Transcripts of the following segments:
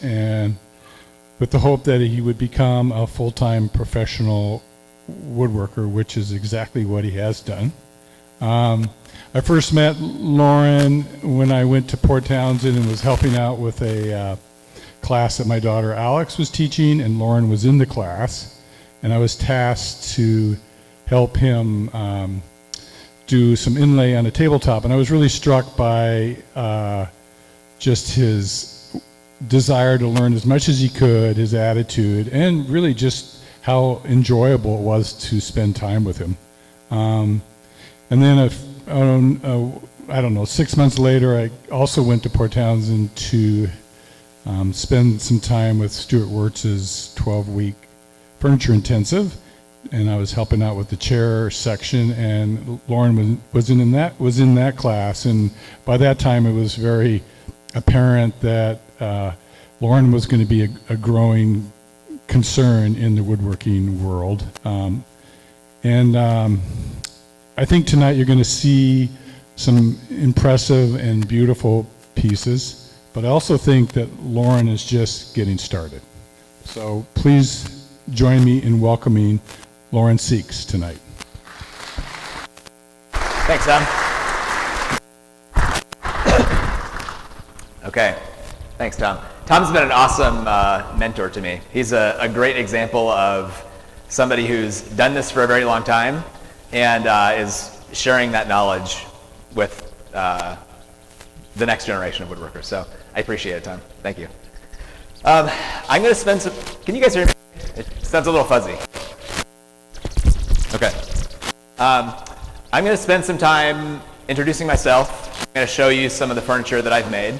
and with the hope that he would become a full-time professional woodworker, which is exactly what he has done. I first met Lorin when I went to Port Townsend and was helping out with a class that my daughter Alex was teaching, and Lorin was in the class, and I was tasked to help him do some inlay on a tabletop, and I was really struck by just his desire to learn as much as he could, his attitude, and really just how enjoyable it was to spend time with him. And then I don't know, 6 months later, I also went to Port Townsend to spend some time with Stuart Wirtz's 12-week furniture intensive, and I was helping out with the chair section, and Lorin was in that class, and by that time it was very apparent that Lorin was going to be a growing concern in the woodworking world. I think tonight you're going to see some impressive and beautiful pieces, but I also think that Lorin is just getting started. So please join me in welcoming Lorin Seeks tonight. Thanks, Tom. Okay, thanks, Tom. Tom's been an awesome mentor to me. He's a great example of somebody who's done this for a very long time and is sharing that knowledge with the next generation of woodworkers. So I appreciate it, Tom. Thank you. I'm going to spend some, can you guys hear me? It sounds a little fuzzy. Okay. I'm going to spend some time introducing myself. I'm going to show you some of the furniture that I've made.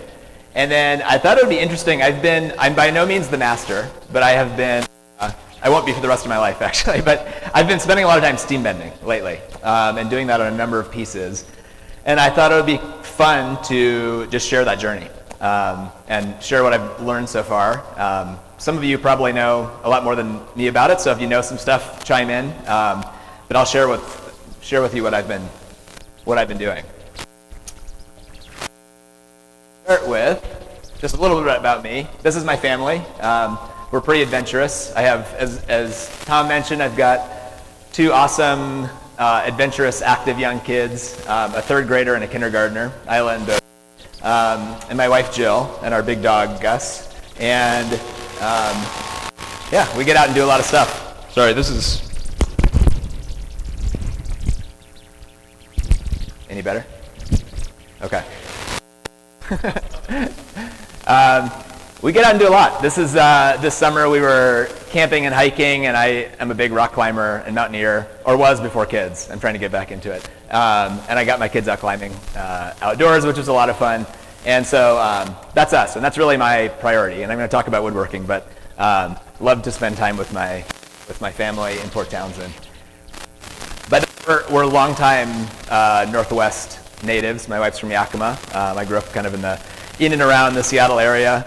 And then I thought it would be interesting. I'm by no means the master, but I have been, I won't be for the rest of my life actually, but I've been spending a lot of time steambending lately and doing that on a number of pieces. And I thought it would be fun to just share that journey and share what I've learned so far. Some of you probably know a lot more than me about it, so if you know some stuff, chime in. But I'll share with you what I've been doing. Start with just a little bit about me. This is my family. We're pretty adventurous. I have, as Tom mentioned, I've got two awesome, adventurous, active young kids, a third grader and a kindergartner, Isla and Bo, and my wife Jill, and our big dog Gus. And yeah, we get out and do a lot of stuff. Sorry, this is any better? Okay. We get out and do a lot. This summer we were camping and hiking, and I am a big rock climber and mountaineer, or was before kids. I'm trying to get back into it. And I got my kids out climbing outdoors, which was a lot of fun. And so that's us, and that's really my priority. And I'm going to talk about woodworking, but love to spend time with my family in Port Townsend. But we're longtime Northwest natives. My wife's from Yakima. I grew up kind of in and around the Seattle area,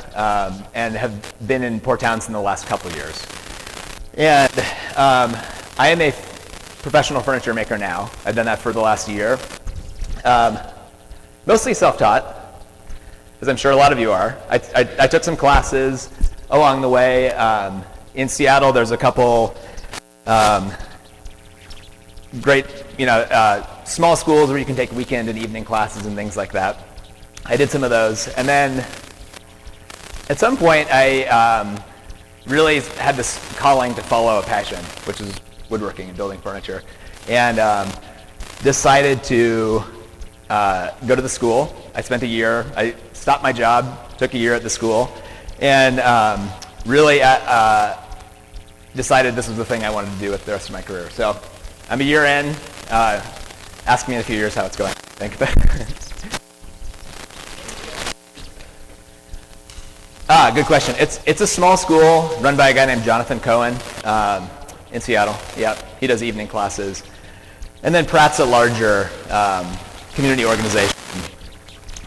and have been in Port Townsend the last couple of years. And I am a professional furniture maker now. I've done that for the last year. Mostly self-taught, as I'm sure a lot of you are. I took some classes along the way. In Seattle, there's a couple great, small schools where you can take weekend and evening classes and things like that. I did some of those, and then at some point I really had this calling to follow a passion, which is woodworking and building furniture, and decided to go to the school. I spent a year. I stopped my job, took a year at the school, and really decided this was the thing I wanted to do with the rest of my career. So I'm a year in. Ask me in a few years how it's going. Think about it. Good question. It's a small school run by a guy named Jonathan Cohen in Seattle. Yeah, he does evening classes. And then Pratt's a larger community organization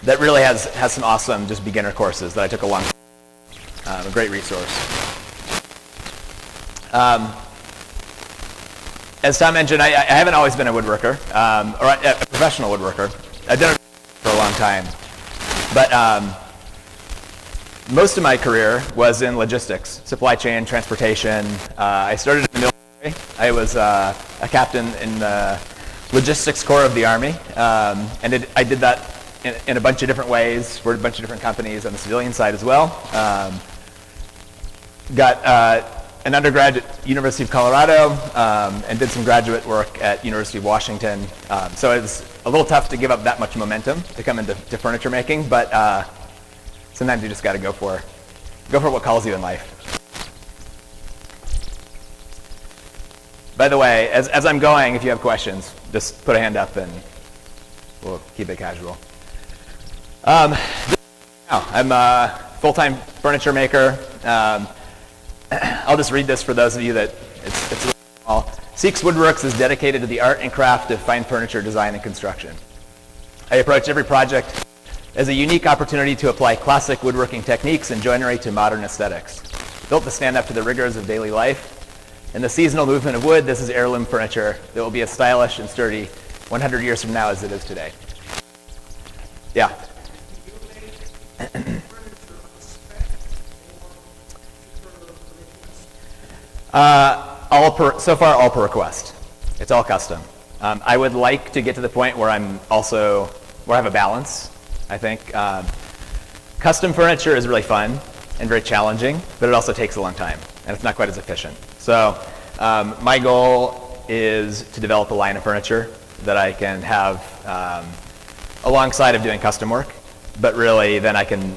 that really has some awesome just beginner courses that I took along. A great resource. As Tom mentioned, I haven't always been a woodworker, or a professional woodworker. I've done it for a long time. But most of my career was in logistics, supply chain, transportation. I started in the military. I was a captain in the logistics corps of the Army, and I did that in a bunch of different ways for a bunch of different companies on the civilian side as well. Got an undergrad at University of Colorado and did some graduate work at University of Washington. So it was a little tough to give up that much momentum to come into furniture making, but sometimes you just got to go for what calls you in life. By the way, as I'm going, if you have questions, just put a hand up and we'll keep it casual. I'm a full-time furniture maker. I'll just read this for those of you that it's really small. Seeks Woodworks is dedicated to the art and craft of fine furniture design and construction. I approach every project as a unique opportunity to apply classic woodworking techniques and joinery to modern aesthetics. Built to stand up to the rigors of daily life and the seasonal movement of wood, this is heirloom furniture that will be as stylish and sturdy 100 years from now as it is today. Yeah. So far, all per request. It's all custom. I would like to get to the point where I have a balance, I think. Custom furniture is really fun and very challenging, but it also takes a long time, and it's not quite as efficient. So my goal is to develop a line of furniture that I can have alongside of doing custom work, but really then I can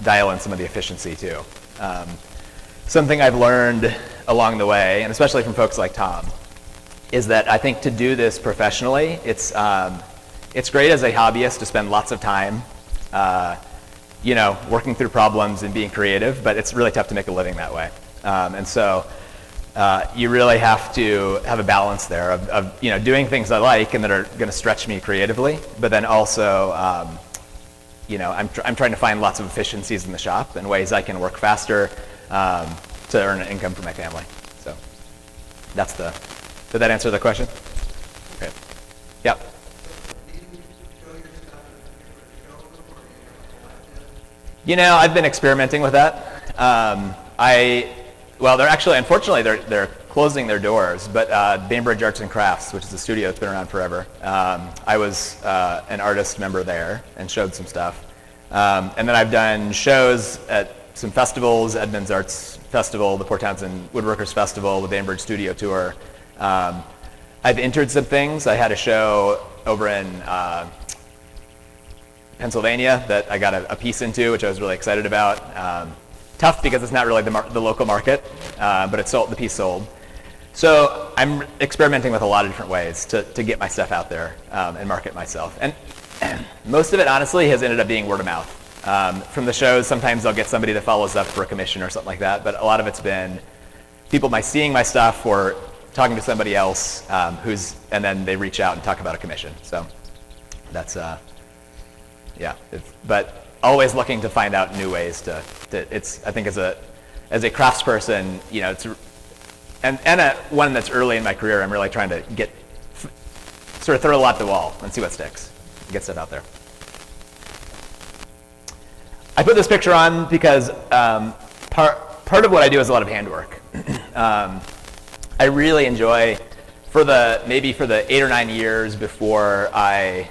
dial in some of the efficiency too. Something I've learned along the way, and especially from folks like Tom, is that I think to do this professionally, it's great as a hobbyist to spend lots of time, working through problems and being creative, but it's really tough to make a living that way. And so you really have to have a balance there of doing things I like and that are going to stretch me creatively, but then also, I'm trying to find lots of efficiencies in the shop and ways I can work faster to earn an income for my family. So did that answer the question? Okay. Yep. I've been experimenting with that. Unfortunately, they're closing their doors, but Bainbridge Arts and Crafts, which is a studio that's been around forever, I was an artist member there and showed some stuff. And then I've done shows at some festivals, Edmonds Arts Festival, the Port Townsend Woodworkers Festival, the Bainbridge Studio Tour. I've entered some things. I had a show over in Pennsylvania that I got a piece into, which I was really excited about. Tough because it's not really the local market, but the piece sold. So I'm experimenting with a lot of different ways to get my stuff out there and market myself. And most of it, honestly, has ended up being word of mouth. From the shows, sometimes I'll get somebody that follows up for a commission or something like that, but a lot of it's been people seeing my stuff or talking to somebody else and then they reach out and talk about a commission. So that's, but always looking to find out new ways I think as a craftsperson, and one that's early in my career, I'm really trying to sort of throw a lot at the wall and see what sticks, get stuff out there. I put this picture on because part of what I do is a lot of handwork. I really enjoy, for the 8 or 9 years before I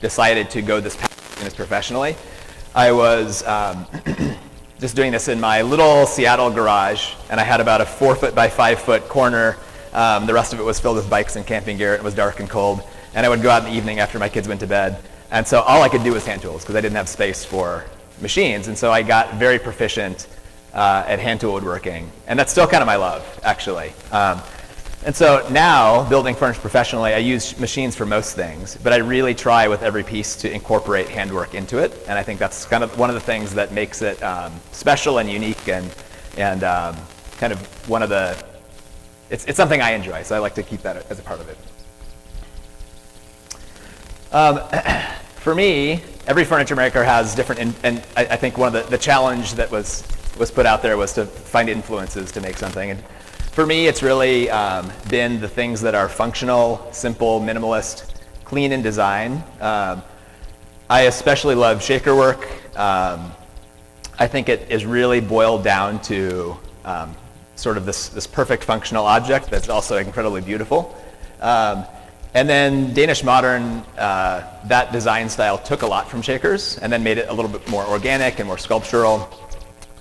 decided to go this path professionally, I was just doing this in my little Seattle garage, and I had about a 4-foot by 5-foot corner. The rest of it was filled with bikes and camping gear. It was dark and cold, and I would go out in the evening after my kids went to bed. And so all I could do was hand tools because I didn't have space for machines. And so I got very proficient at hand tool woodworking. And that's still kind of my love, actually. And so now, building furniture professionally, I use machines for most things, but I really try with every piece to incorporate handwork into it. And I think that's kind of one of the things that makes it special and unique and kind of one of the, it's something I enjoy, so I like to keep that as a part of it. For me, every furniture maker has different, and I think one of the challenge that was put out there was to find influences to make something. And for me, it's really been the things that are functional, simple, minimalist, clean in design. I especially love shaker work. I I think it is really boiled down to sort of this perfect functional object that's also incredibly beautiful. And then Danish Modern, that design style took a lot from Shakers and then made it a little bit more organic and more sculptural.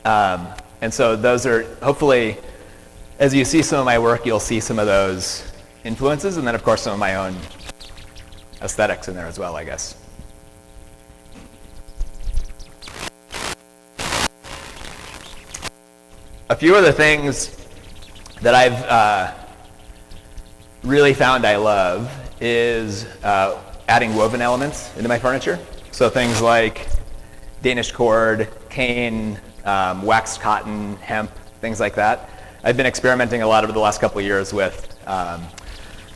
And so those are, hopefully, as you see some of my work, you'll see some of those influences, and then of course some of my own aesthetics in there as well, I guess. A few of the things that I've really found I love is adding woven elements into my furniture. So things like Danish cord, cane, waxed cotton, hemp, things like that. I've been experimenting a lot over the last couple of years with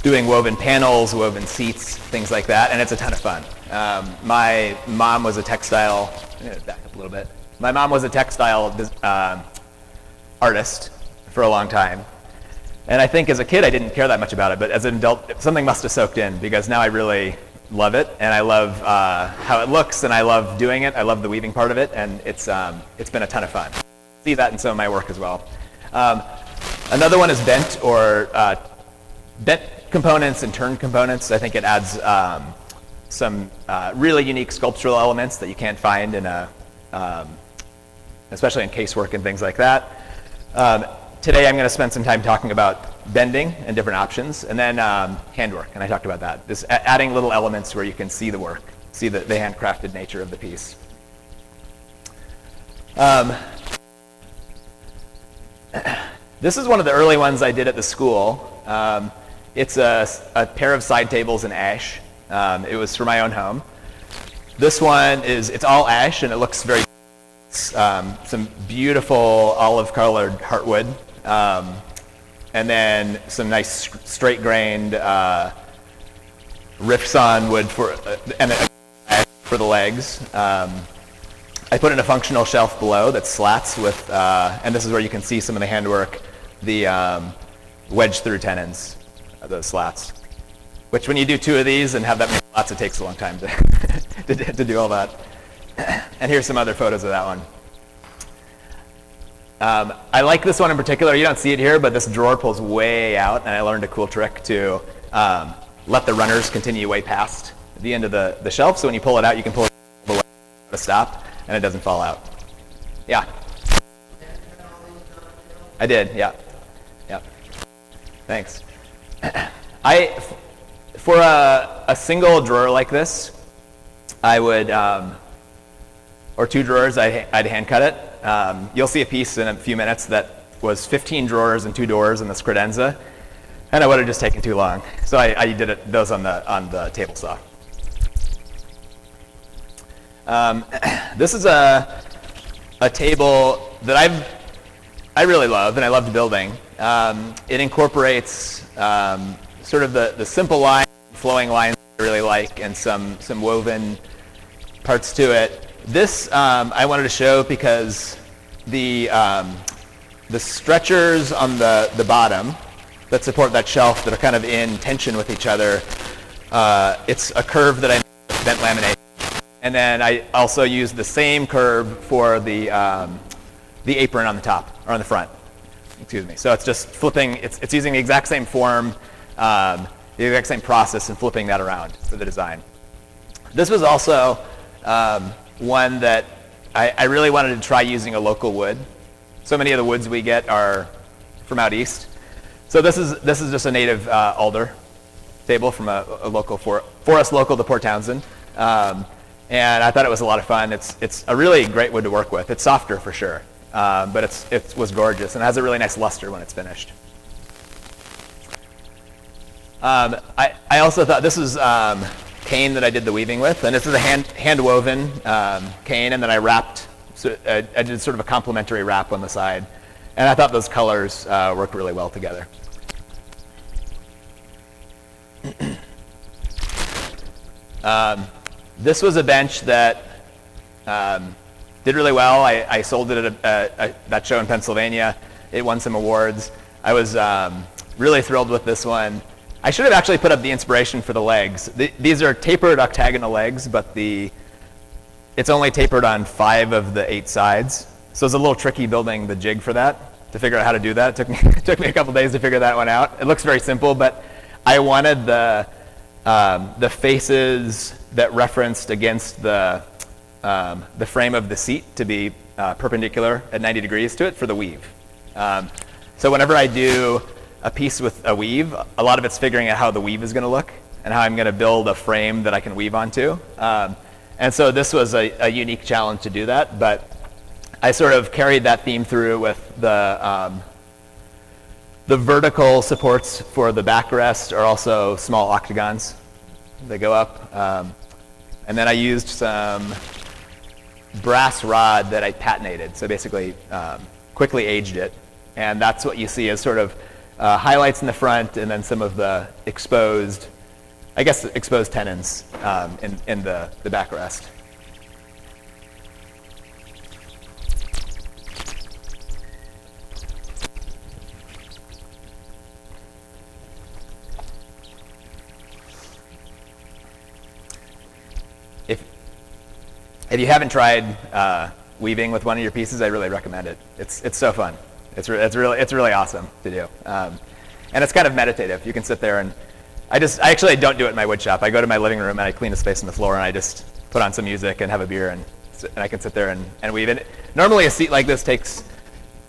doing woven panels, woven seats, things like that, and it's a ton of fun. My mom was a textile, back up a little bit. My mom was a textile artist for a long time. And I think as a kid I didn't care that much about it, but as an adult something must have soaked in, because now I really love it, and I love how it looks, and I love doing it. I love the weaving part of it, and it's been a ton of fun. See that in some of my work as well. Another one is bent or bent components and turned components. I think it adds some really unique sculptural elements that you can't find in especially in casework and things like that. Today I'm going to spend some time talking about bending and different options, and then handwork, and I talked about that. This adding little elements where you can see the work, see the handcrafted nature of the piece. This is one of the early ones I did at the school. It's a pair of side tables in ash. It was for my own home. This one it's all ash, and it looks very some beautiful olive-colored heartwood, and then some nice straight-grained rift-sawn wood for the legs. I put in a functional shelf below that's slats with, and this is where you can see some of the handwork, the wedge-through tenons of those slats. Which, when you do two of these and have that many slats, it takes a long time to do all that. And here's some other photos of that one. I like this one in particular. You don't see it here, but this drawer pulls way out, and I learned a cool trick to let the runners continue way past the end of the shelf. So when you pull it out, you can pull it all the way to stop, and it doesn't fall out. Yeah. I did. Yeah. Yeah. Thanks. For a single drawer like this, I would, or two drawers, I'd hand cut it. You'll see a piece in a few minutes that was 15 drawers and 2 doors in this credenza, and it would have just taken too long. So I did those on the table saw. This is a table that I really love, and I loved building. It incorporates sort of the simple line, flowing lines I really like, and some woven parts to it. This I wanted to show because the stretchers on the bottom that support that shelf that are kind of in tension with each other, it's a curve that I made with bent laminate. And then I also used the same curve for the apron on the top, or on the front. Excuse me. So it's just flipping, it's using the exact same form, the exact same process, and flipping that around for the design. This was also one that I really wanted to try using a local wood. So many of the woods we get are from out east. So this is just a native alder table from a local forest local to Port Townsend. And I thought it was a lot of fun. It's a really great wood to work with. It's softer for sure, but it was gorgeous, and it has a really nice luster when it's finished. I also thought this is cane that I did the weaving with, and this is a hand woven cane, and then I wrapped. So I did sort of a complementary wrap on the side, and I thought those colors worked really well together. This was a bench that did really well. I sold it at that show in Pennsylvania. It won some awards. I was really thrilled with this one. I should have actually put up the inspiration for the legs. These are tapered octagonal legs, but it's only tapered on 5 of the 8 sides. So it's a little tricky building the jig for that, to figure out how to do that. It took me a couple days to figure that one out. It looks very simple, but I wanted the faces that referenced against the frame of the seat to be perpendicular at 90 degrees to it for the weave. So whenever I do a piece with a weave, a lot of it's figuring out how the weave is going to look and how I'm going to build a frame that I can weave onto. And so this was a unique challenge to do that, but I sort of carried that theme through with the vertical supports for the backrest are also small octagons. They go up. And then I used some brass rod that I patinated, so basically quickly aged it. And that's what you see as sort of highlights in the front and then some of the exposed tenons in the backrest. If you haven't tried weaving with one of your pieces, I really recommend it. It's so fun. It's really awesome to do, and it's kind of meditative. You can sit there and I actually don't do it in my wood shop. I go to my living room and I clean a space on the floor and I just put on some music and have a beer and I can sit there and weave. And normally a seat like this takes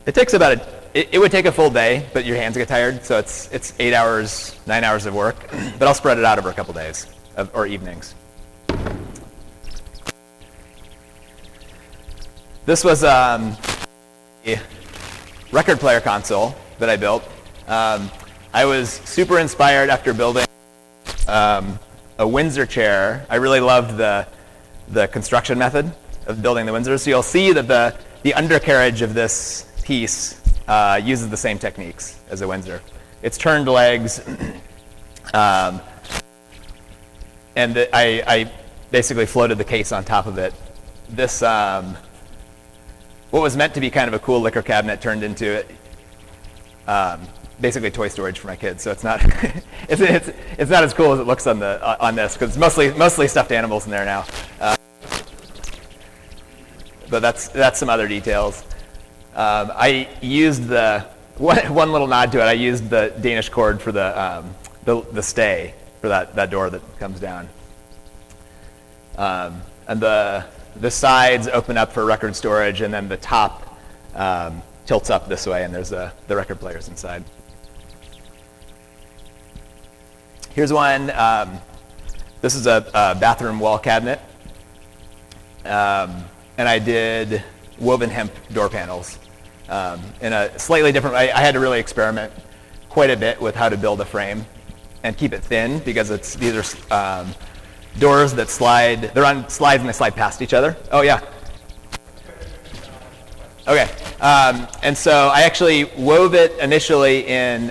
about it would take a full day, but your hands get tired, so it's 8 hours, 9 hours of work. But I'll spread it out over a couple days or evenings. This was a record player console that I built. I was super inspired after building a Windsor chair. I really loved the construction method of building the Windsor. So you'll see that the undercarriage of this piece uses the same techniques as a Windsor. It's turned legs, and I basically floated the case on top of it. This what was meant to be kind of a cool liquor cabinet turned into basically toy storage for my kids. So it's not it's not as cool as it looks on this because it's mostly stuffed animals in there now. But that's some other details. I used one little nod to it. I used the Danish cord for the stay for that door that comes down, and the sides open up for record storage, and then the top tilts up this way, and there's the record players inside. Here's one. This is a bathroom wall cabinet, and I did woven hemp door panels in a slightly different way. I had to really experiment quite a bit with how to build a frame and keep it thin because these are doors that slide. They're on slides and they slide past each other. Oh yeah. Okay. And so I actually wove it initially in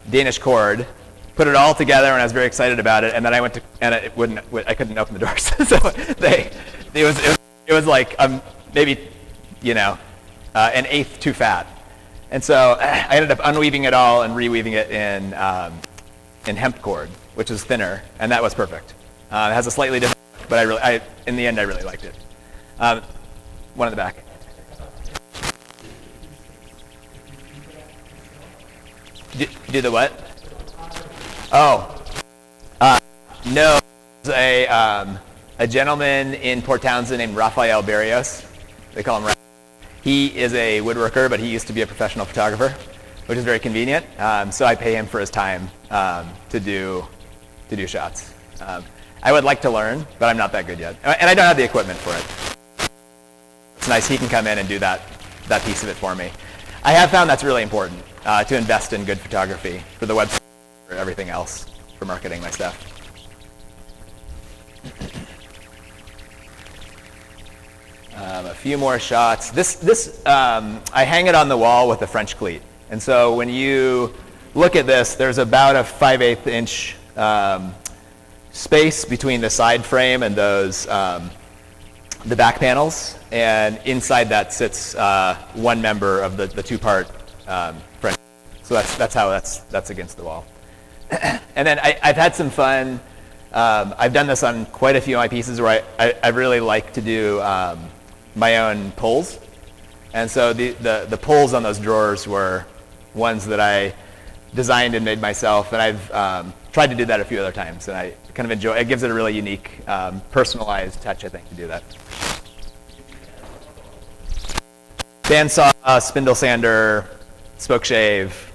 Danish cord, put it all together, and I was very excited about it. And then I went to, and I couldn't open the doors. So it was like maybe an eighth too fat. And so I ended up unweaving it all and reweaving it in hemp cord, which is thinner, and that was perfect. It has a slightly different, but in the end, I really liked it. One in the back. Do the what? Oh, no. There's a gentleman in Port Townsend named Rafael Barrios. They call him Rafa. He is a woodworker, but he used to be a professional photographer, which is very convenient. So I pay him for his time to do shots. I would like to learn, but I'm not that good yet. And I don't have the equipment for it. It's nice he can come in and do that piece of it for me. I have found that's really important, to invest in good photography for the website, for everything else, for marketing my stuff. A few more shots. This I hang it on the wall with a French cleat. And so when you look at this, there's about a 5/8 inch space between the side frame and those the back panels, and inside that sits one member of the two-part French. So that's how that's against the wall. And then I've had some fun. I've done this on quite a few of my pieces where I really like to do my own pulls. And so the pulls on those drawers were ones that I designed and made myself, and I've tried to do that a few other times, and I kind of enjoy it. It gives it a really unique, personalized touch, I think, to do that. Bandsaw, spindle sander, spoke shave,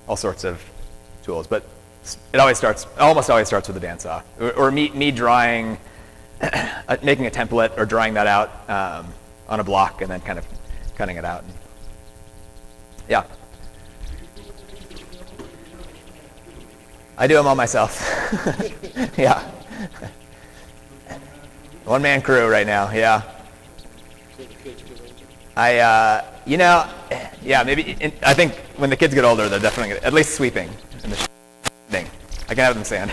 all sorts of tools, but it almost always starts with a bandsaw, or me drawing, making a template or drawing that out on a block and then kind of cutting it out. Yeah. I do them all myself. Yeah. One-man crew right now, yeah. Yeah, maybe, I think when the kids get older, they're definitely gonna, at least sweeping in the thing. I can have them sand.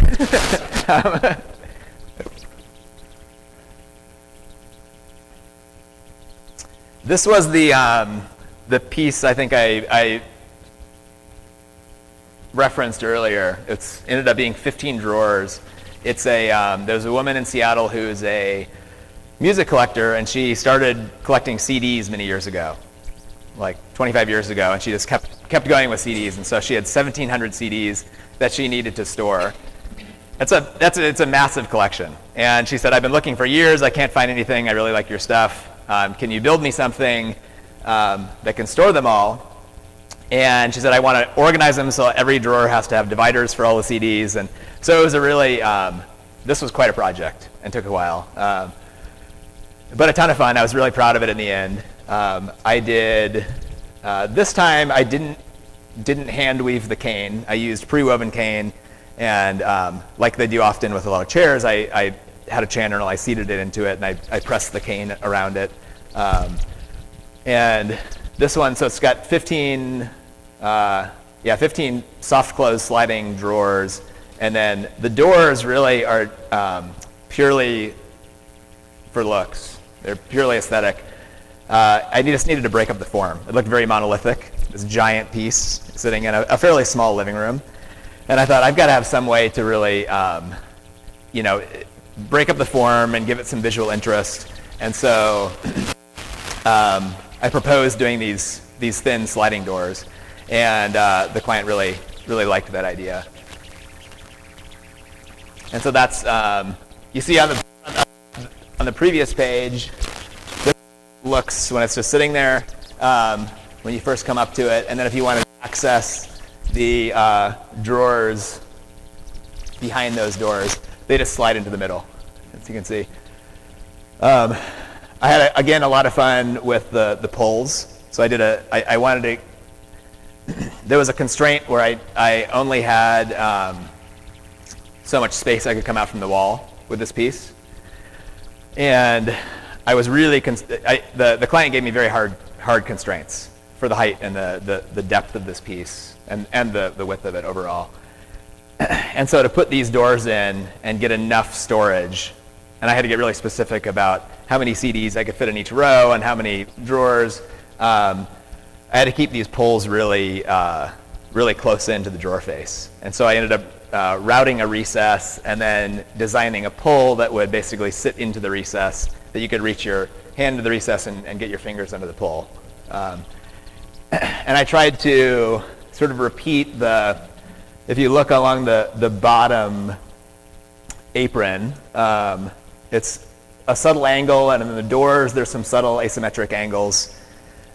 This was the piece I think I referenced earlier. It's ended up being 15 drawers. It's there's a woman in Seattle who's a music collector, and she started collecting CDs many years ago, like 25 years ago, and she just kept going with CDs, and so she had 1,700 CDs that she needed to store. It's a massive collection, and she said, I've been looking for years, I can't find anything, I really like your stuff. Can you build me something that can store them all? And she said, I want to organize them so every drawer has to have dividers for all the CDs. And so it was a really, this was quite a project and took a while. But a ton of fun. I was really proud of it in the end. I did, this time I didn't hand weave the cane. I used pre-woven cane. And like they do often with a lot of chairs, I had a channel, I seated it into it, and I pressed the cane around it. And this one, so it's got 15 soft close sliding drawers, and then the doors really are purely for looks. They're purely aesthetic. I just needed to break up the form. It looked very monolithic, this giant piece sitting in a fairly small living room. And I thought, I've got to have some way to really, break up the form and give it some visual interest. And so I proposed doing these thin sliding doors, and the client really liked that idea. And so that's you see on the previous page, this looks when it's just sitting there when you first come up to it, and then if you want to access the drawers behind those doors, they just slide into the middle, as you can see. I had, again, a lot of fun with the pulls. So I wanted to, there was a constraint where I only had so much space I could come out from the wall with this piece. And I was really, the client gave me very hard constraints for the height and the depth of this piece and the width of it overall. And so to put these doors in and get enough storage, and I had to get really specific about how many CDs I could fit in each row and how many drawers, I had to keep these pulls really close into the drawer face. And so I ended up routing a recess and then designing a pull that would basically sit into the recess, that you could reach your hand to the recess and get your fingers under the pull. And I tried to sort of repeat if you look along the bottom apron, it's a subtle angle, and in the doors there's some subtle asymmetric angles,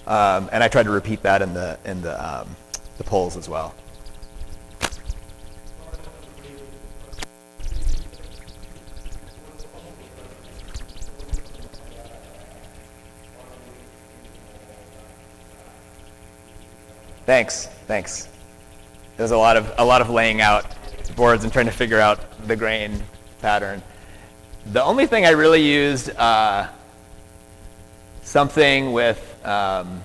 and I tried to repeat that in the pulls as well. Thanks. There's a lot of laying out boards and trying to figure out the grain pattern. The only thing I really used something with along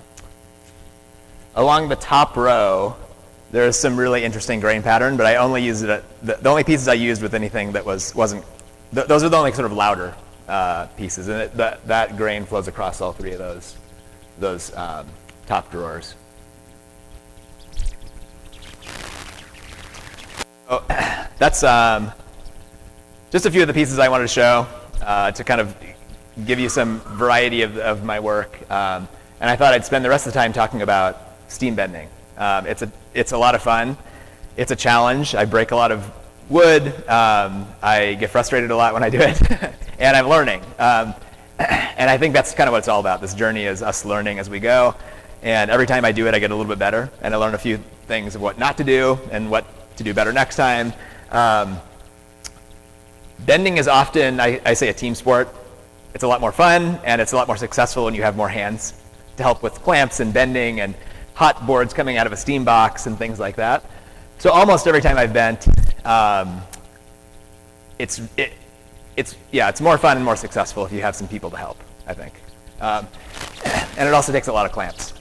the top row. There's some really interesting grain pattern, but I only used it. The only pieces I used with anything that wasn't. Those are the only sort of louder pieces, and that grain flows across all three of those top drawers. Oh, that's just a few of the pieces I wanted to show to kind of give you some variety of my work. And and I thought I'd spend the rest of the time talking about steam bending. It's a lot of fun. It's a challenge. I break a lot of wood. I get frustrated a lot when I do it, and I'm learning. And I think that's kind of what it's all about. This journey is us learning as we go, and every time I do it, I get a little bit better, and I learn a few things of what not to do and what to do better next time. Bending is often, I say, a team sport. It's a lot more fun, and it's a lot more successful when you have more hands to help with clamps and bending and hot boards coming out of a steam box and things like that. So almost every time I've bent, it's more fun and more successful if you have some people to help, I think. And it also takes a lot of clamps.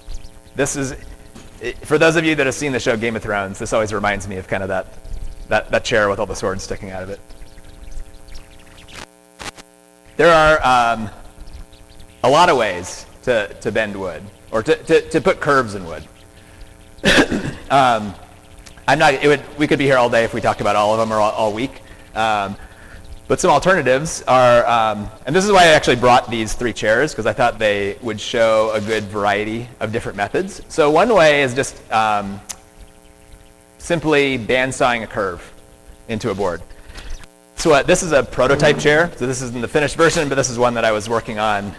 For those of you that have seen the show Game of Thrones, this always reminds me of kind of that chair with all the swords sticking out of it. There are a lot of ways to bend wood, or to put curves in wood. We could be here all day if we talked about all of them, or all week. But some alternatives are, and this is why I actually brought these 3 chairs, because I thought they would show a good variety of different methods. So one way is just simply bandsawing a curve into a board. So this is a prototype chair. So this isn't the finished version, but this is one that I was working on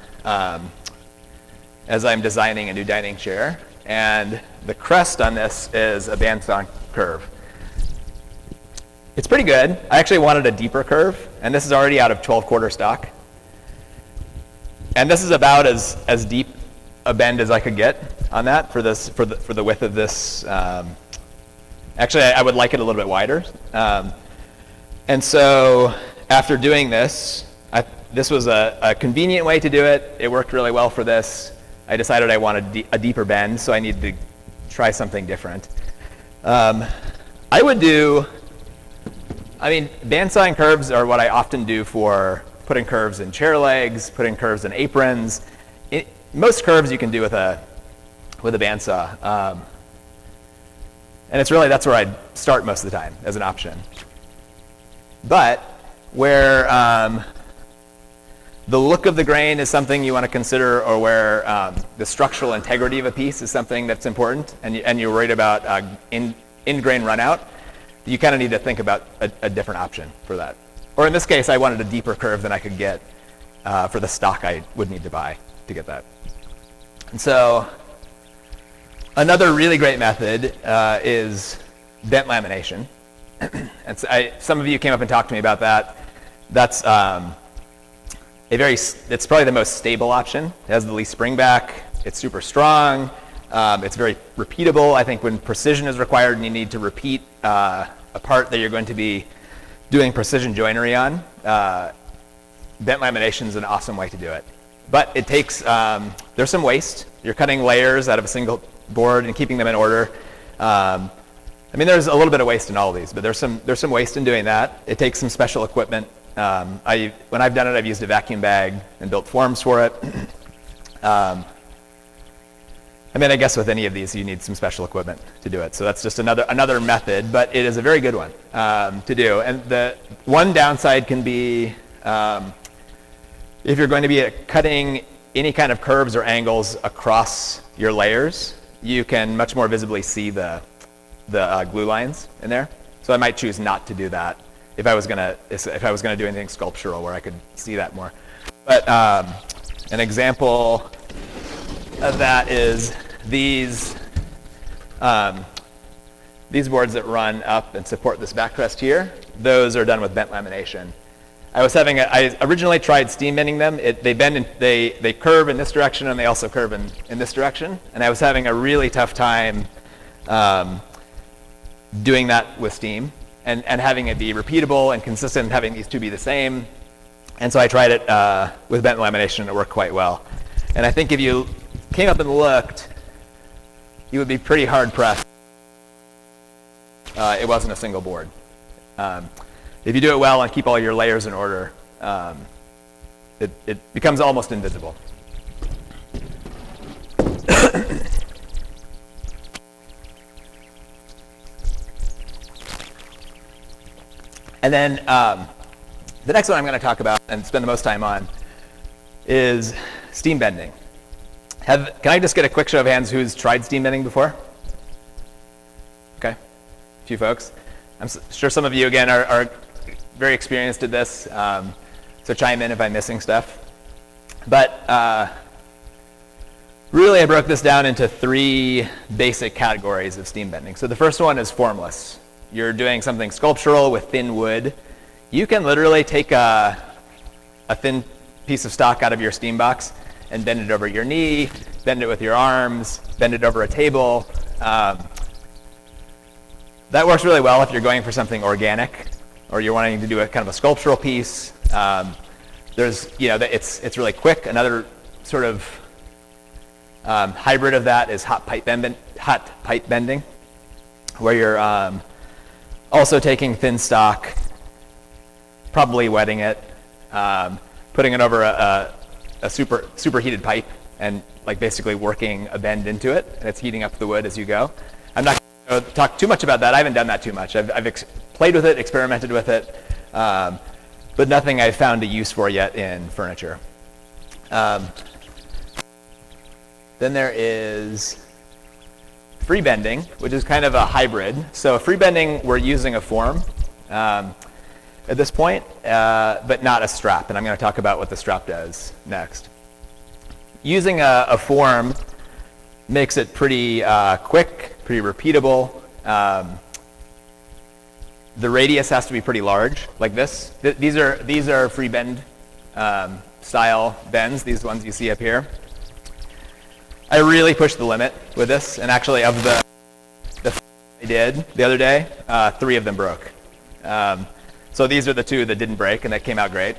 as I'm designing a new dining chair. And the crest on this is a bandsaw curve. It's pretty good. I actually wanted a deeper curve, and this is already out of 12-quarter stock. And this is about as deep a bend as I could get on that for the width of this. Actually, I would like it a little bit wider. And so after doing this, this was a convenient way to do it. It worked really well for this. I decided I wanted a deeper bend, so I needed to try something different. Bandsawing curves are what I often do for putting curves in chair legs, putting curves in aprons. Most curves you can do with a bandsaw. And that's where I'd start most of the time as an option. But where the look of the grain is something you want to consider, or where the structural integrity of a piece is something that's important, and you're worried about in-grain runout, you kind of need to think about a different option for that. Or in this case, I wanted a deeper curve than I could get for the stock I would need to buy to get that. And so another really great method is bent lamination. And so some of you came up and talked to me about that. That's it's probably the most stable option. It has the least spring back. It's super strong. It's very repeatable. I think when precision is required and you need to repeat a part that you're going to be doing precision joinery on, bent lamination is an awesome way to do it. But it takes, there's some waste. You're cutting layers out of a single board and keeping them in order. There's a little bit of waste in all of these, but there's some waste in doing that. It takes some special equipment. When I've done it, I've used a vacuum bag and built forms for it. I guess with any of these, you need some special equipment to do it. So that's just another method, but it is a very good one to do. And the one downside can be if you're going to be cutting any kind of curves or angles across your layers, you can much more visibly see the glue lines in there. So I might choose not to do that if I was gonna do anything sculptural where I could see that more. But an example of that is these boards that run up and support this backrest here. Those are done with bent lamination. I originally tried steam bending them. They curve in this direction, and they also curve in this direction. And I was having a really tough time doing that with steam and having it be repeatable and consistent, having these two be the same. And so I tried it with bent lamination, and it worked quite well. And I think if you came up and looked, you would be pretty hard pressed. It wasn't a single board. If you do it well and keep all your layers in order, it becomes almost invisible. And then the next one I'm going to talk about and spend the most time on is steam bending. Can I just get a quick show of hands who's tried Steambending before? Okay, a few folks. I'm sure some of you, again, are very experienced at this, so chime in if I'm missing stuff. But really, I broke this down into 3 basic categories of steambending. So the first one is formless. You're doing something sculptural with thin wood. You can literally take a thin piece of stock out of your steam box and bend it over your knee, bend it with your arms, bend it over a table. That works really well if you're going for something organic, or you're wanting to do a kind of a sculptural piece. There's, it's really quick. Another sort of hybrid of that is hot pipe bending, where you're also taking thin stock, probably wetting it, putting it over a superheated pipe, and like basically working a bend into it, and it's heating up the wood as you go. I'm not going to talk too much about that. I haven't done that too much. I've played with it, experimented with it, but nothing I've found a use for yet in furniture. Then there is free bending, which is kind of a hybrid. So free bending, we're using a form at this point, but not a strap. And I'm going to talk about what the strap does next. Using a form makes it pretty quick, pretty repeatable. The radius has to be pretty large, like this. These are free bend style bends, these ones you see up here. I really pushed the limit with this, and actually of the I did the other day, 3 of them broke. So these are the 2 that didn't break, and that came out great.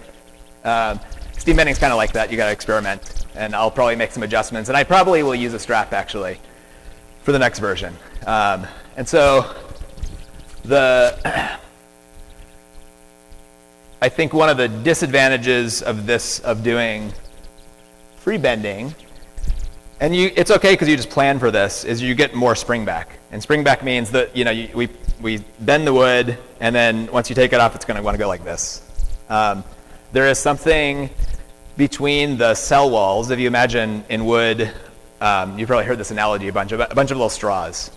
Steambending's kind of like that. You got to experiment, and I'll probably make some adjustments, and I probably will use a strap actually for the next version. And so I think one of the disadvantages of doing free bending, and it's okay because you just plan for this, is you get more spring back. And spring back means that we bend the wood, and then once you take it off, it's going to want to go like this. There is something between the cell walls. If you imagine in wood, you've probably heard this analogy, a bunch of little straws.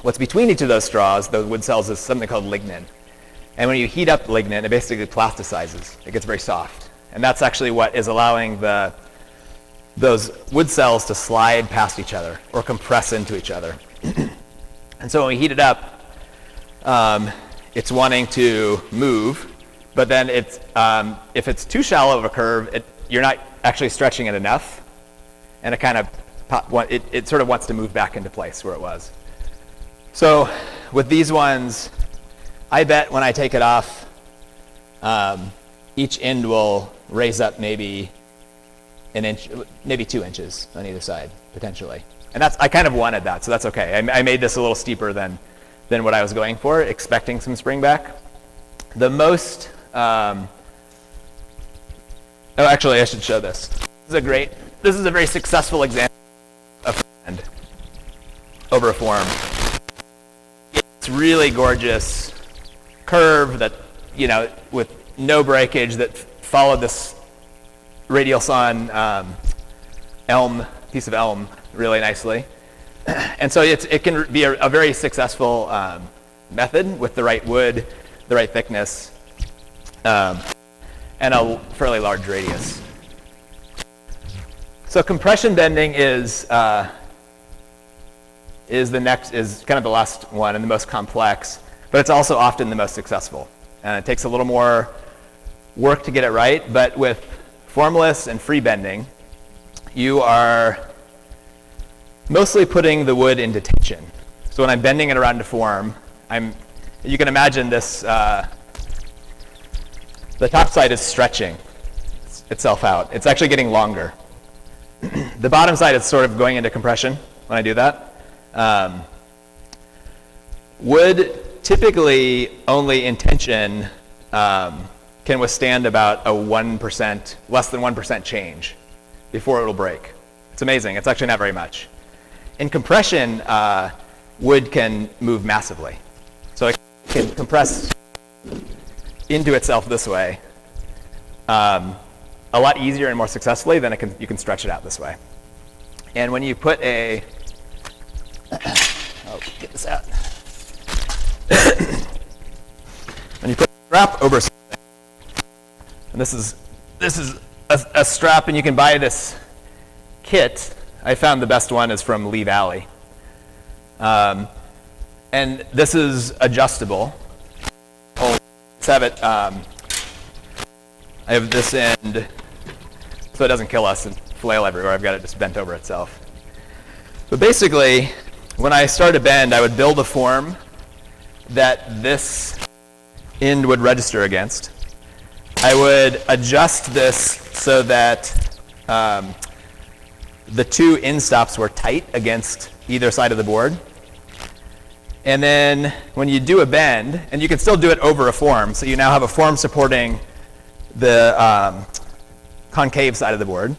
What's between each of those straws, those wood cells, is something called lignin. And when you heat up lignin, it basically plasticizes. It gets very soft. And that's actually what is allowing those wood cells to slide past each other or compress into each other. And so when we heat it up, it's wanting to move, but then if it's too shallow of a curve, you're not actually stretching it enough, and it kind of it sort of wants to move back into place where it was. So with these ones, I bet when I take it off, each end will raise up maybe an inch, maybe 2 inches on either side, potentially. And I kind of wanted that, so that's okay. I made this a little steeper than what I was going for, expecting some spring back. The most, actually I should show this. This is a very successful example of bend over a form. It's really gorgeous curve that, with no breakage, that followed this radial sawn piece of elm really nicely. And so it can be a very successful method with the right wood, the right thickness, and a fairly large radius. So compression bending is kind of the last one and the most complex, but it's also often the most successful. And it takes a little more work to get it right, but with formless and free bending, you are mostly putting the wood into tension. So when I'm bending it around to form, you can imagine this, the top side is stretching itself out. It's actually getting longer. The bottom side is sort of going into compression when I do that. Wood typically only in tension can withstand about a 1%, less than 1% change before it'll break. It's amazing. It's actually not very much. In compression, wood can move massively. So it can compress into itself this way a lot easier and more successfully than you can stretch it out this way. And when you put a, oh, get this out. When you put a strap over something, and this is a strap, and you can buy this kit. I found the best one is from Lee Valley. And this is adjustable. Let's have it, I have this end so it doesn't kill us and flail everywhere. I've got it just bent over itself. But basically, when I start a bend, I would build a form that this end would register against. I would adjust this so that the two end stops were tight against either side of the board. And then when you do a bend, and you can still do it over a form, so you now have a form supporting the concave side of the board,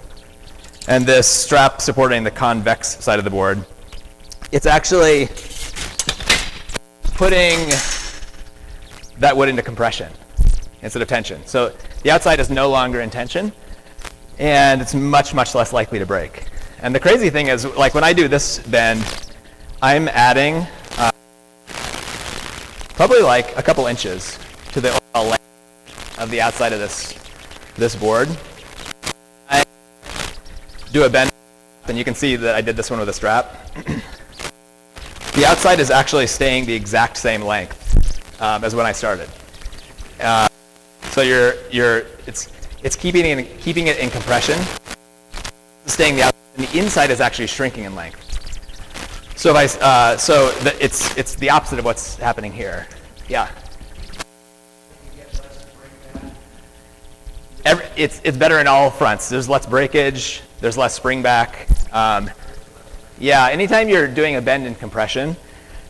and this strap supporting the convex side of the board. It's actually putting that wood into compression instead of tension. So the outside is no longer in tension, and it's much, much less likely to break. And the crazy thing is, like when I do this bend, I'm adding probably like a couple inches to the overall length of the outside of this board. I do a bend, and you can see that I did this one with a strap. The outside is actually staying the exact same length as when I started. So it's keeping it in compression, staying the outside, and the inside is actually shrinking in length. So it's the opposite of what's happening here. Yeah. It's better in all fronts. There's less breakage. There's less spring back. Yeah. Anytime you're doing a bend in compression,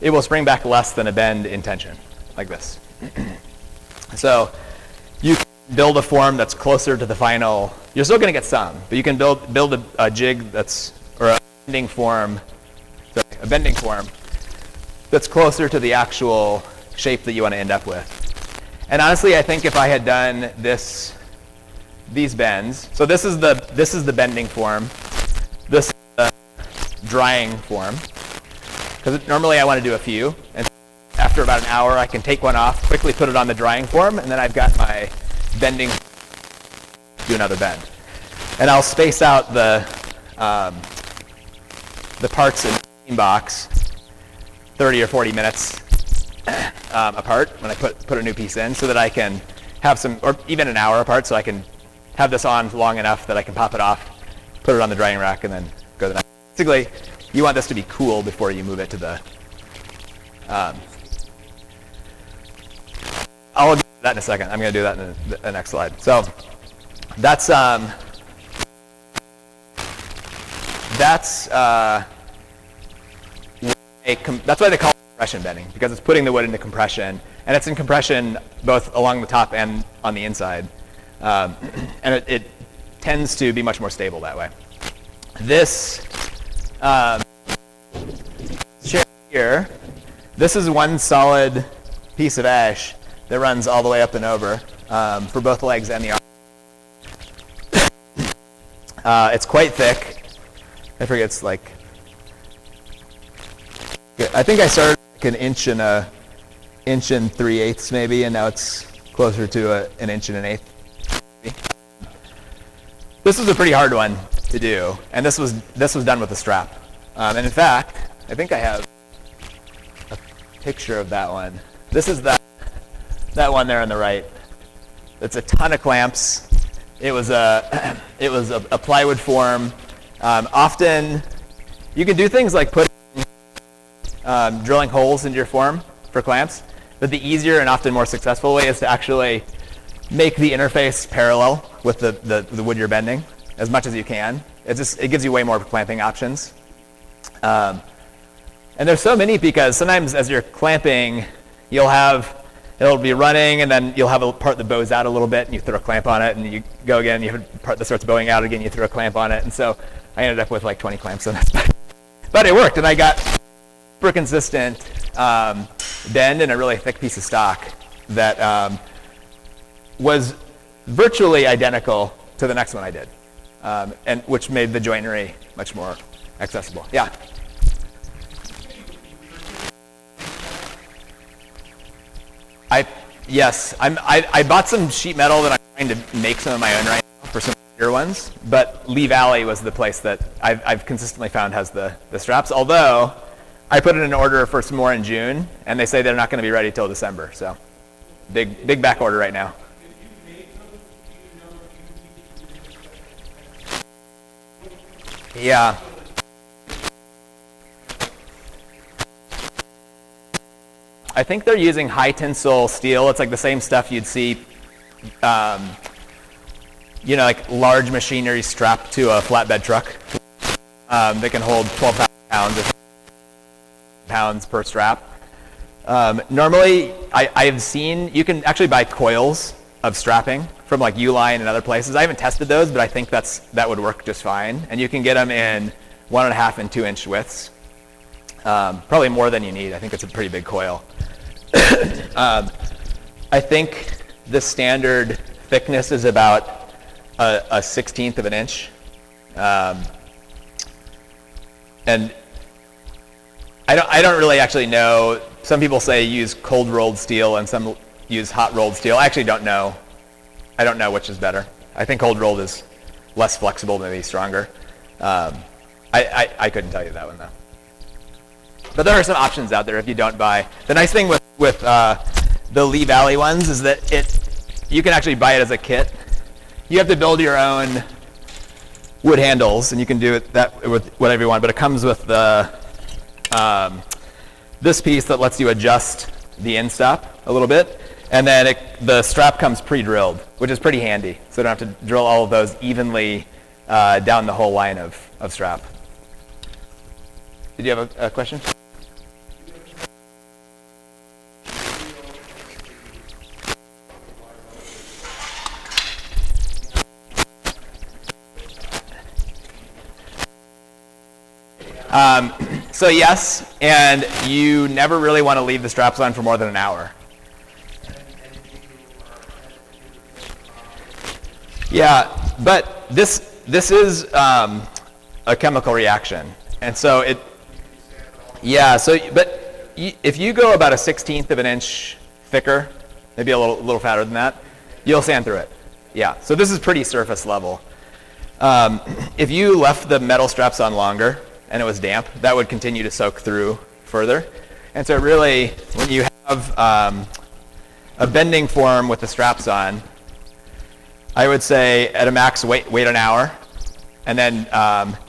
it will spring back less than a bend in tension, like this. So you can build a form that's closer to the final. You're still going to get some, but you can build a jig or a bending form. A bending form that's closer to the actual shape that you want to end up with. And honestly, I think if I had done these bends, so this is the bending form, this is the drying form, because normally I want to do a few, and after about an hour I can take one off, quickly put it on the drying form, and then I've got my bending, do another bend. And I'll space out the parts in box 30 or 40 minutes apart when I put a new piece in, so that I can have some, or even an hour apart, so I can have this on long enough that I can pop it off, put it on the drying rack, and then go to the next. Basically, you want this to be cool before you move it to the I'll do that in a second. I'm going to do that in the next slide. So that's why they call it compression bending, because it's putting the wood into compression, and it's in compression both along the top and on the inside, and it tends to be much more stable that way. This chair here, this is one solid piece of ash that runs all the way up and over for both legs and the arm. It's quite thick. I forget, it's like, I think I started like an inch and 3/8 maybe, and now it's closer to an inch and 1/8. This was a pretty hard one to do, and this was done with a strap. And in fact, I think I have a picture of that one. This is that one there on the right. It's a ton of clamps. It was a plywood form. Often, you can do things like drilling holes into your form for clamps, but the easier and often more successful way is to actually make the interface parallel with the wood you're bending as much as you can. It gives you way more clamping options. And there's so many, because sometimes as you're clamping, it'll be running, and then you'll have a part that bows out a little bit, and you throw a clamp on it, and you go again, you have a part that starts bowing out again, you throw a clamp on it, and so I ended up with like 20 clamps on this. But it worked, and I got super consistent bend in a really thick piece of stock that was virtually identical to the next one I did, and which made the joinery much more accessible. Yeah. Yes, I bought some sheet metal that I'm trying to make some of my own right now for some bigger ones, but Lee Valley was the place that I've consistently found has the straps, although I put in an order for some more in June, and they say they're not going to be ready till December, so big back order right now. Yeah. I think they're using high tensile steel. It's like the same stuff you'd see, like large machinery strapped to a flatbed truck. They can hold 12 pounds per strap. Normally, I've seen, you can actually buy coils of strapping from like Uline and other places. I haven't tested those, but I think that would work just fine. And you can get them in 1.5 and 2 inch widths. Probably more than you need. I think it's a pretty big coil. I think the standard thickness is about a 1/16 of an inch. And I don't really actually know. Some people say use cold rolled steel and some use hot rolled steel. I actually don't know. I don't know which is better. I think cold rolled is less flexible, maybe stronger. I couldn't tell you that one though. But there are some options out there if you don't buy. The nice thing with the Lee Valley ones is that you can actually buy it as a kit. You have to build your own wood handles, and you can do it with whatever you want. But it comes with the this piece that lets you adjust the end stop a little bit, and then the strap comes pre-drilled, which is pretty handy. So you don't have to drill all of those evenly down the whole line of strap. Did you have a question? So yes, and you never really want to leave the straps on for more than an hour. Yeah, but this is a chemical reaction, and so but if you go about a 1/16 of an inch thicker, maybe a little fatter than that, you'll sand through it. Yeah, so this is pretty surface level. If you left the metal straps on longer and it was damp, that would continue to soak through further. And so really, when you have a bending form with the straps on, I would say at a max wait an hour, and then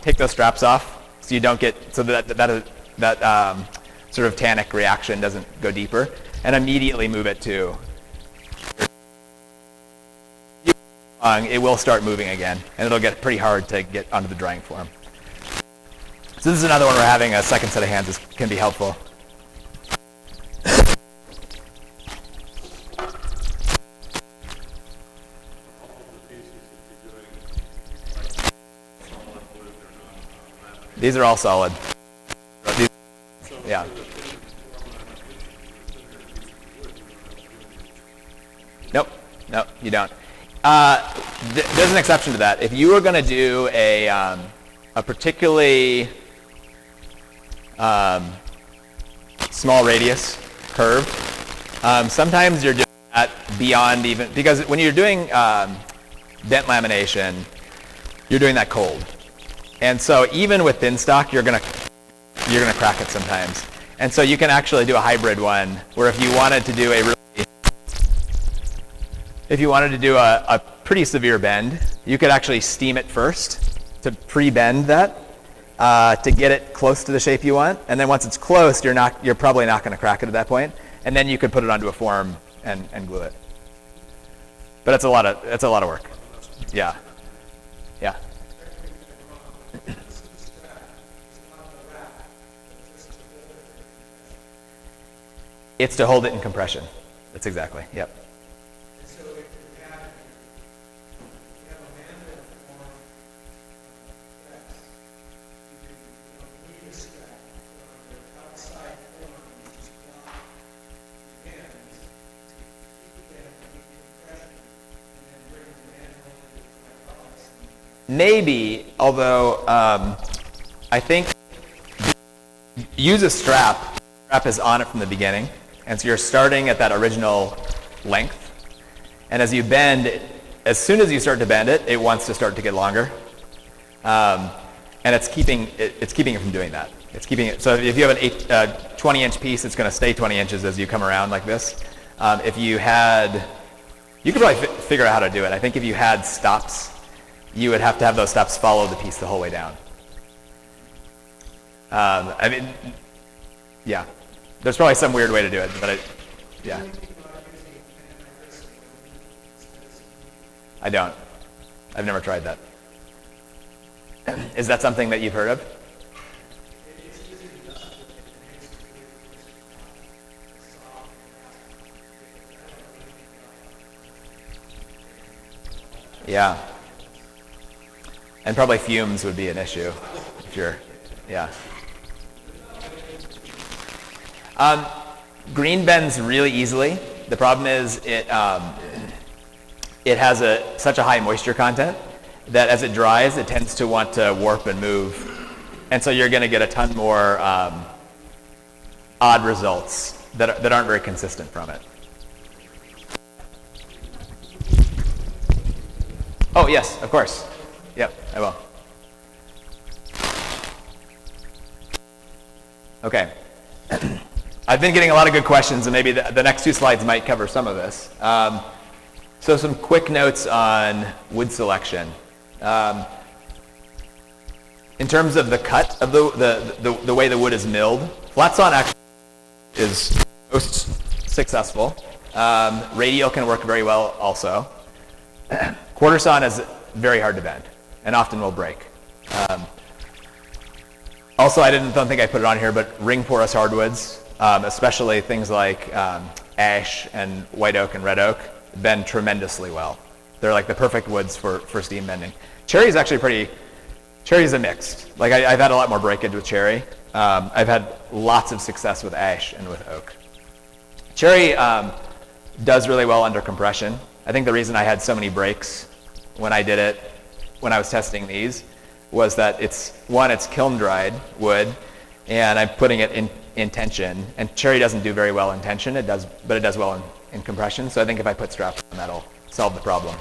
take those straps off so you don't get, so that sort of tannic reaction doesn't go deeper, and immediately move it to, it will start moving again, and it'll get pretty hard to get onto the drying form. So this is another one where having a second set of hands can be helpful. These are all solid. Yeah. Nope, you don't. There's an exception to that. If you were going to do a particularly small radius curve, sometimes you're doing that beyond even, because when you're doing dent lamination, you're doing that cold. And so even with thin stock, you're gonna crack it sometimes. And so you can actually do a hybrid one where if you wanted to do a pretty severe bend, you could actually steam it first to pre-bend that to get it close to the shape you want. And then once it's close, you're probably not going to crack it at that point. And then you could put it onto a form and glue it. But it's a lot of work. Yeah. Yeah. It's to hold it in compression. That's exactly. Yep. Maybe, although I think use a strap. Strap is on it from the beginning, and so you're starting at that original length. And as you bend, as soon as you start to bend it, it wants to start to get longer, and it's keeping it from doing that. It's keeping it. So if you have an 20-inch piece, it's going to stay 20 inches as you come around like this. If you had, you could probably figure out how to do it. I think if you had stops, you would have to have those stops follow the piece the whole way down. I mean, yeah, there's probably some weird way to do it, but yeah. I don't. I've never tried that. Is that something that you've heard of? Yeah. And probably fumes would be an issue if you're, yeah. Green bends really easily. The problem is it has such a high moisture content that as it dries, it tends to want to warp and move. And so you're going to get a ton more odd results that aren't very consistent from it. Oh, yes, of course. Yep, I will. Okay. I've been getting a lot of good questions, and maybe the next two slides might cover some of this. So some quick notes on wood selection. In terms of the cut of the way the wood is milled, flat sawn actually is most successful. Radial can work very well also. Quarter sawn is very hard to bend and often will break. Also, I don't think I put it on here, but ring porous hardwoods, especially things like ash and white oak and red oak, bend tremendously well. They're like the perfect woods for steam bending. Cherry is actually cherry's a mixed. Like I've had a lot more breakage with cherry. I've had lots of success with ash and with oak. Cherry does really well under compression. I think the reason I had so many breaks when I did it, when I was testing these, was that it's kiln dried wood, and I'm putting it in tension. And cherry doesn't do very well in tension. But it does well in compression. So I think if I put straps on, that'll solve the problem.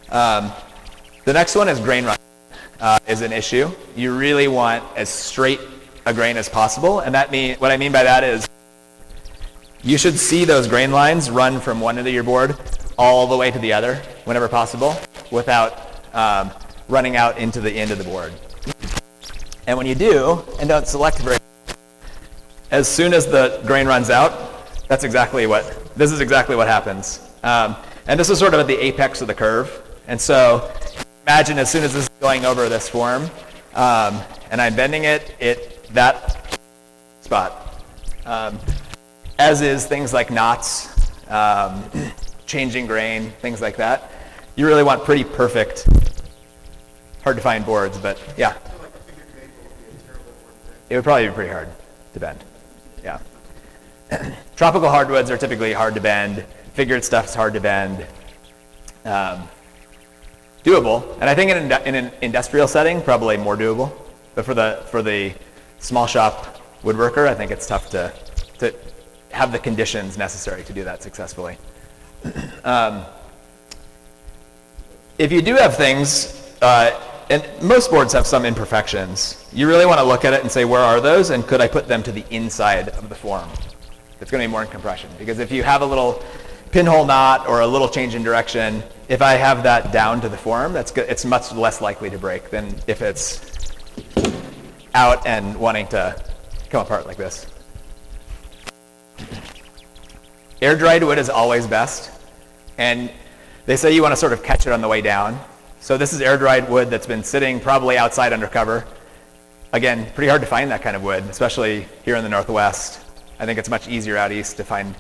The next one is grain run is an issue. You really want as straight a grain as possible, and what I mean by that is you should see those grain lines run from one end of your board all the way to the other whenever possible without running out into the end of the board. And when you do, and don't select very, as soon as the grain runs out, this is exactly what happens. And this is sort of at the apex of the curve. And so imagine as soon as this is going over this form, and I'm bending that spot. As is things like knots, changing grain, things like that. You really want pretty perfect, hard to find boards, but yeah. It would probably be pretty hard to bend, yeah. Tropical hardwoods are typically hard to bend. Figured stuff's hard to bend. Doable, and I think in an industrial setting, probably more doable. But for the small shop woodworker, I think it's tough to have the conditions necessary to do that successfully. If you do have things, and most boards have some imperfections, you really want to look at it and say, where are those, and could I put them to the inside of the form? It's going to be more in compression, because if you have a little pinhole knot or a little change in direction, if I have that down to the form, it's much less likely to break than if it's out and wanting to come apart like this. Air-dried wood is always best, and they say you want to sort of catch it on the way down. So this is air-dried wood that's been sitting probably outside under cover. Again, pretty hard to find that kind of wood, especially here in the Northwest. I think it's much easier out east to find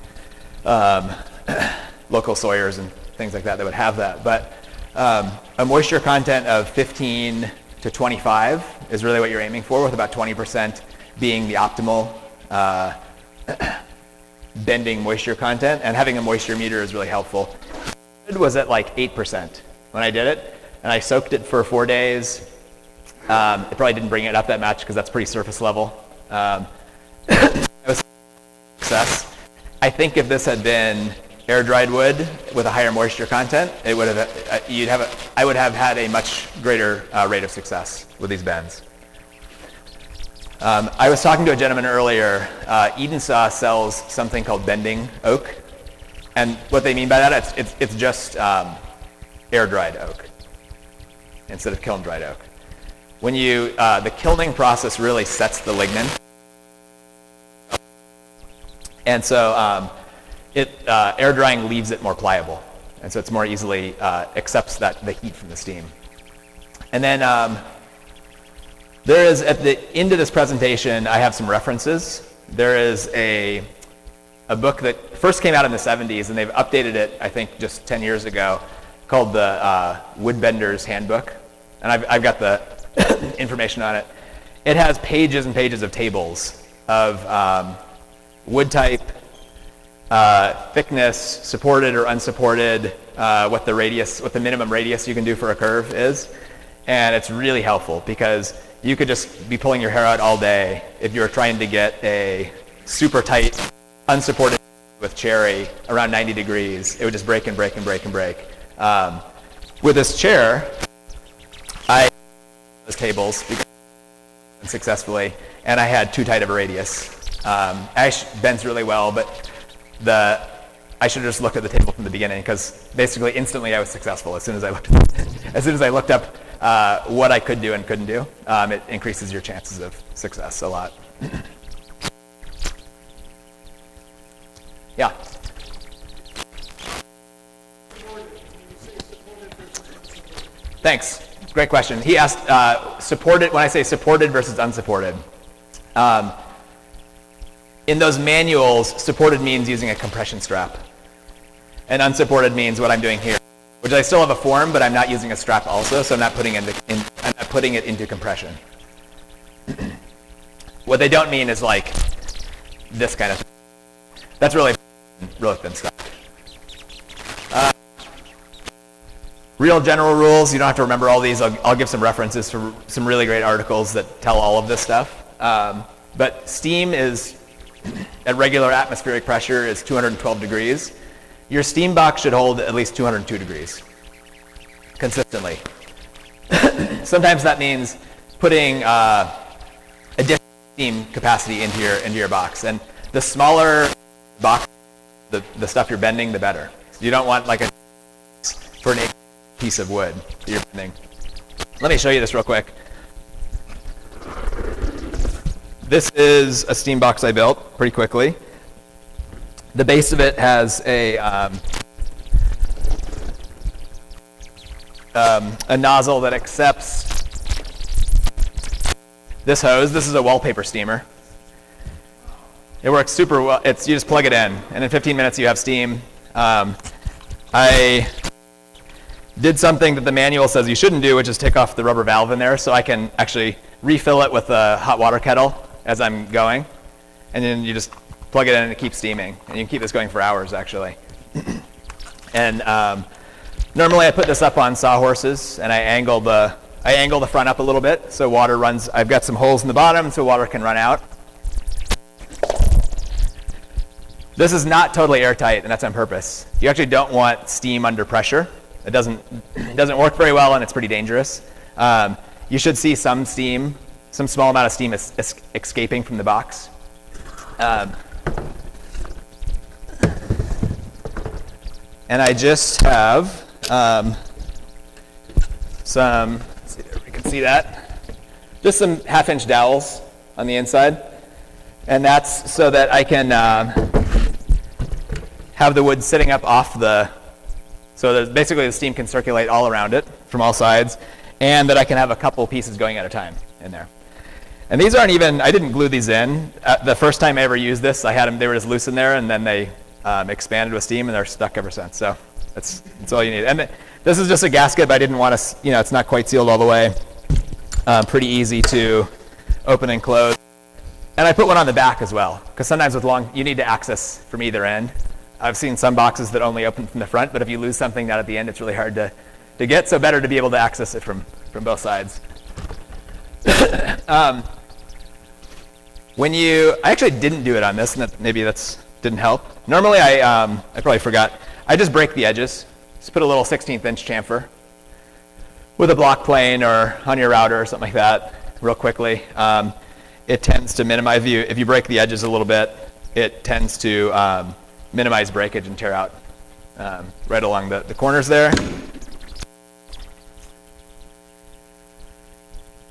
local sawyers and things like that would have that. But a moisture content of 15 to 25 is really what you're aiming for, with about 20% being the optimal bending moisture content, and having a moisture meter is really helpful. It was at like 8% when I did it, and I soaked it for 4 days. It probably didn't bring it up that much because that's pretty surface level. It was success. I think if this had been air-dried wood with a higher moisture content, it would have I would have had a much greater rate of success with these bends. I was talking to a gentleman earlier. Edensaw sells something called bending oak, and what they mean by that, it's just air-dried oak instead of kiln-dried oak. When the kilning process really sets the lignin, and so air drying leaves it more pliable, and so it's more easily accepts the heat from the steam. And then there is, at the end of this presentation, I have some references. There is a book that first came out in the 70s, and they've updated it, I think, just 10 years ago, called the Woodbender's Handbook, and I've got the information on it. It has pages and pages of tables of wood type, thickness, supported or unsupported, what the minimum radius you can do for a curve is, and it's really helpful because you could just be pulling your hair out all day if you're trying to get a super tight, unsupported with cherry around 90 degrees. It would just break and break and break and break. With this chair, I those tables successfully, and I had too tight of a radius. Ash bends really well, but I should have just looked at the table from the beginning because basically instantly I was successful as soon as I looked up what I could do and couldn't do. It increases your chances of success a lot. Yeah. Thanks. Great question. He asked supported. When I say supported versus unsupported, in those manuals, supported means using a compression strap, and unsupported means what I'm doing here, which I still have a form, but I'm not using a strap also, so I'm not putting it into compression. What they don't mean is like this kind of thing. That's really thin stuff. Real general rules, you don't have to remember all these. I'll give some references for some really great articles that tell all of this stuff. But steam is, at regular atmospheric pressure, is 212 degrees. Your steam box should hold at least 202 degrees consistently. Sometimes that means putting additional steam capacity into your box. And the smaller box, the stuff you're bending, the better. You don't want like for an piece of wood that you're bending. Let me show you this real quick. This is a steam box I built pretty quickly. The base of it has a nozzle that accepts this hose. This is a wallpaper steamer. It works super well. You just plug it in, and in 15 minutes you have steam. I did something that the manual says you shouldn't do, which is take off the rubber valve in there, so I can actually refill it with a hot water kettle as I'm going, and then you just plug it in and it keeps steaming, and you can keep this going for hours actually. And normally I put this up on sawhorses, and I angle the front up a little bit so water runs. I've got some holes in the bottom so water can run out. This is not totally airtight, and that's on purpose. You actually don't want steam under pressure. It doesn't work very well, and it's pretty dangerous. You should see some steam, some small amount of steam escaping from the box. And I just have some, let's see if you can see that, just some half-inch dowels on the inside. And that's so that I can have the wood sitting up off so that basically the steam can circulate all around it from all sides, and that I can have a couple pieces going at a time in there. And these aren't even, I didn't glue these in. The first time I ever used this, I had them, they were just loose in there, and then they expanded with steam, and they're stuck ever since. So that's all you need. And this is just a gasket, but I didn't want to, it's not quite sealed all the way. Pretty easy to open and close. And I put one on the back as well, because sometimes with you need to access from either end. I've seen some boxes that only open from the front, but if you lose something down at the end, it's really hard to get, so better to be able to access it from both sides. I actually didn't do it on this, and maybe didn't help. Normally, I probably forgot. I just break the edges. Just put a little 16th inch chamfer with a block plane or on your router or something like that, real quickly. It tends to minimize if you break the edges a little bit. It tends to minimize breakage and tear out right along the corners there.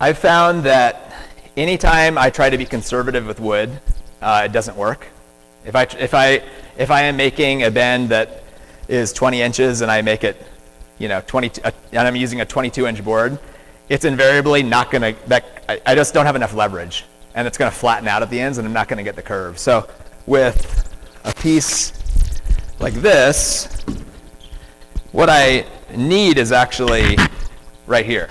I've found that anytime I try to be conservative with wood, it doesn't work. If I am making a bend that is 20 inches and I make it, 22, and I'm using a 22-inch board, it's invariably not going to. I just don't have enough leverage, and it's going to flatten out at the ends, and I'm not going to get the curve. So with a piece like this, what I need is actually right here.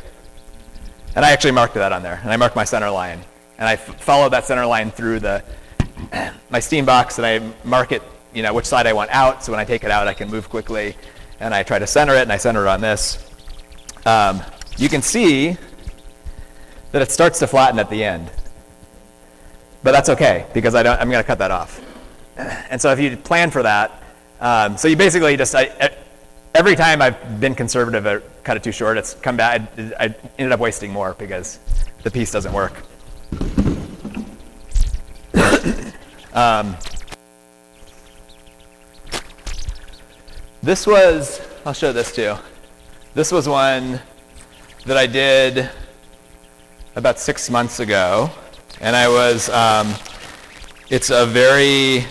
And I actually marked that on there, and I marked my center line. And I follow that center line through my steam box, and I mark it, which side I want out, so when I take it out, I can move quickly. And I try to center it, and I center it on this. You can see that it starts to flatten at the end. But that's okay, because I'm going to cut that off. And so if you plan for that, so you basically every time I've been conservative or cut it too short, it's come back. I ended up wasting more because the piece doesn't work. I'll show this too. This was one that I did about 6 months ago. And it's a very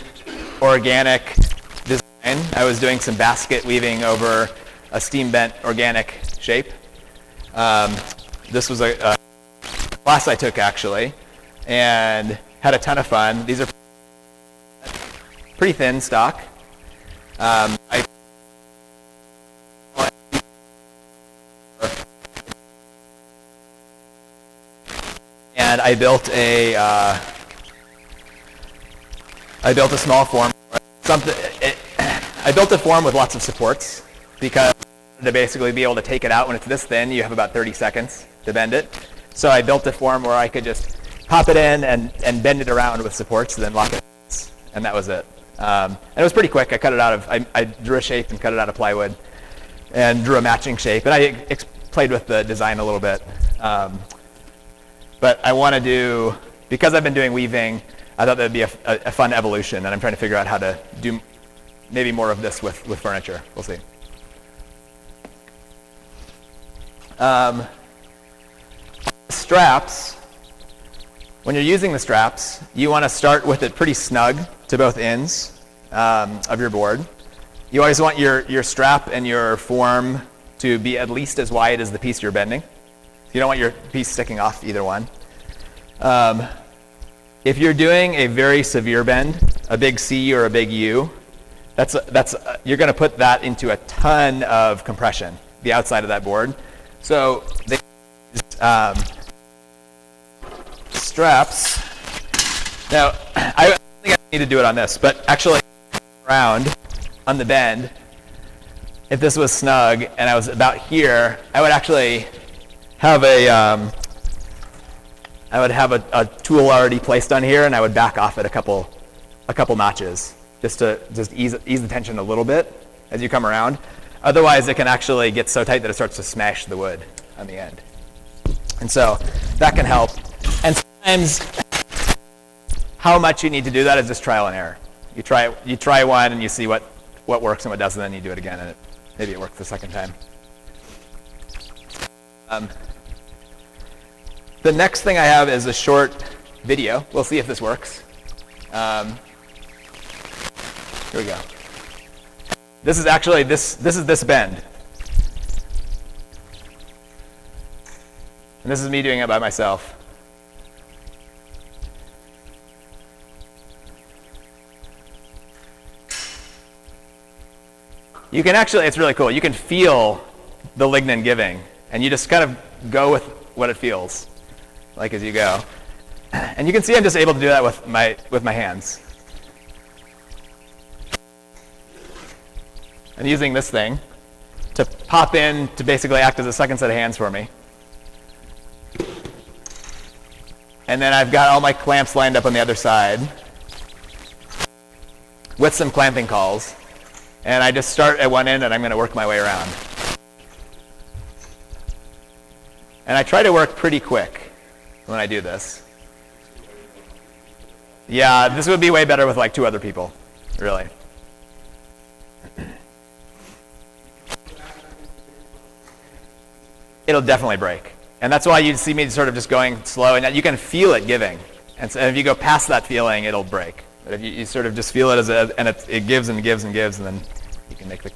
organic design. I was doing some basket weaving over a steam bent organic shape. This was a class I took actually, and had a ton of fun. These are pretty thin stock. And I built a small form. I built a form with lots of supports because to basically be able to take it out when it's this thin, you have about 30 seconds to bend it. So I built a form where I could just pop it in and bend it around with supports, then lock it, and that was it. And it was pretty quick. I cut it out of. I drew a shape and cut it out of plywood, and drew a matching shape. And I played with the design a little bit. But I want to do, because I've been doing weaving, I thought that would be a fun evolution, and I'm trying to figure out how to do maybe more of this with furniture. We'll see. Straps, when you're using the straps, you want to start with it pretty snug to both ends of your board. You always want your strap and your form to be at least as wide as the piece you're bending. You don't want your piece sticking off either one. If you're doing a very severe bend, a big C or a big U, you're going to put that into a ton of compression, the outside of that board. So they straps. Now, I don't think I need to do it on this, but actually around on the bend, if this was snug and I was about here, I would actually have a tool already placed on here, and I would back off it a couple notches just to ease the tension a little bit as you come around. Otherwise, it can actually get so tight that it starts to smash the wood on the end. And so that can help. And sometimes how much you need to do that is just trial and error. You try one and you see what works and what doesn't, and then you do it again, and maybe it works the second time. The next thing I have is a short video. We'll see if this works. Here we go. This is actually this is this bend. And this is me doing it by myself. You can actually, it's really cool. You can feel the lignin giving, and you just kind of go with what it feels like as you go. And you can see I'm just able to do that with my hands. I'm using this thing to pop in to basically act as a second set of hands for me. And then I've got all my clamps lined up on the other side with some clamping calls. And I just start at one end and I'm going to work my way around. And I try to work pretty quick when I do this. Yeah, this would be way better with like 2 other people, really. It'll definitely break. And that's why you see me sort of just going slow, and you can feel it giving. And so if you go past that feeling, it'll break. But if you sort of just feel it and it gives and gives and gives, and then you can make the...